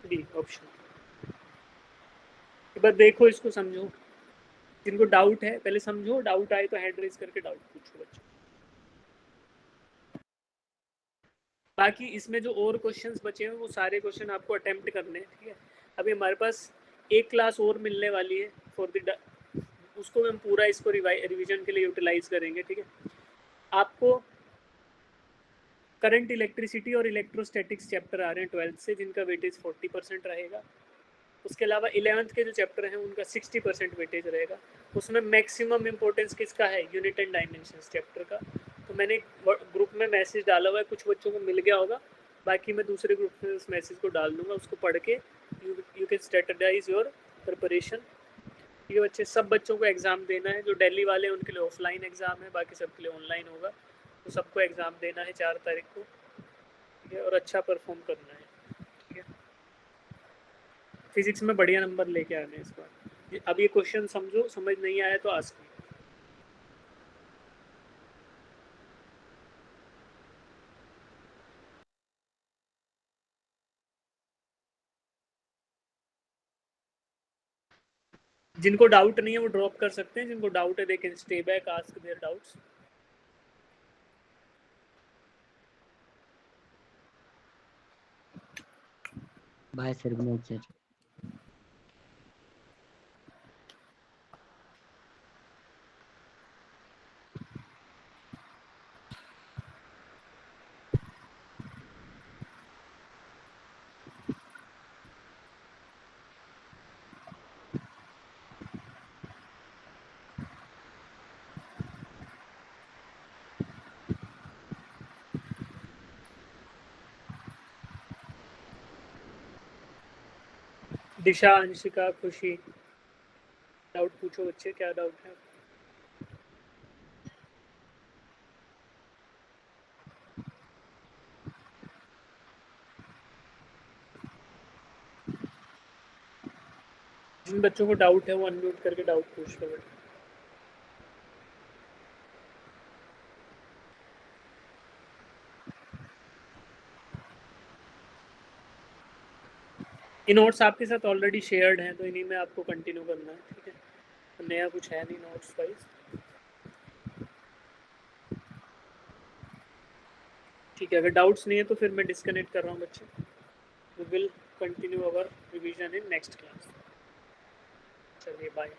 D option. एक बार देखो इसको समझो, जिनको डाउट है पहले समझो, डाउट आए तो हैंड रेज करके डाउट पूछो बच्चों। बाकी इसमें जो और क्वेश्चंस बचे हैं वो सारे क्वेश्चन आपको अटेम्प्ट करने हैं। ठीक है, अभी हमारे पास एक क्लास और मिलने वाली है फॉर द, उसको हम पूरा इसको रिवीजन के लिए यूटिलाइज करेंगे। ठीक है, आपको करंट इलेक्ट्रिसिटी और इलेक्ट्रोस्टैटिक्स चैप्टर आ रहे हैं 12th से, जिनका वेटेज 40% रहेगा। उसके अलावा 11th के जो चैप्टर हैं उनका 60% वेटेज रहेगा। उसमें मैक्सिमम इंपॉर्टेंस किसका है यूनिट एंड डायमेंशंस चैप्टर का। तो मैंने ग्रुप में मैसेज डाला हुआ है, कुछ बच्चों को मिल गया होगा, बाकी मैं दूसरे ग्रुप में उस मैसेज को डाल दूंगा, उसको पढ़ के you can strategise your preparation. ये बच्चे सब बच्चों को एग्ज़ाम देना है, जो दिल्ली वाले हैं उनके लिए ऑफलाइन एग्ज़ाम है, बाकी सबके लिए ऑनलाइन होगा। तो सबको एग्ज़ाम देना है 4 तारीख को। ठीक है, और अच्छा परफॉर्म करना है। ठीक है, फिजिक्स में बढ़िया नंबर लेके आने हैं इस बार। अब ये क्वेश्चन समझो, समझ नहीं आया तो आस्क। जिनको डाउट नहीं है वो ड्रॉप कर सकते हैं, जिनको डाउट है they can stay back, ask their doubts. Bye sir, Vinod sir. Disha, Anshika, Khushi, doubt पूछो बच्चे, क्या डाउट है? जिन बच्चों को डाउट है वो अनम्यूट करके डाउट पूछ लो। ये नोट्स आपके साथ ऑलरेडी शेयर्ड हैं तो इन्हीं में आपको कंटिन्यू करना है, ठीक है। तो नया कुछ है नहीं नोट्स वाइज, ठीक है। अगर डाउट्स नहीं है तो फिर मैं डिस्कनेक्ट कर रहा हूँ बच्चे। We will continue our revision in next class. चलिए बाय।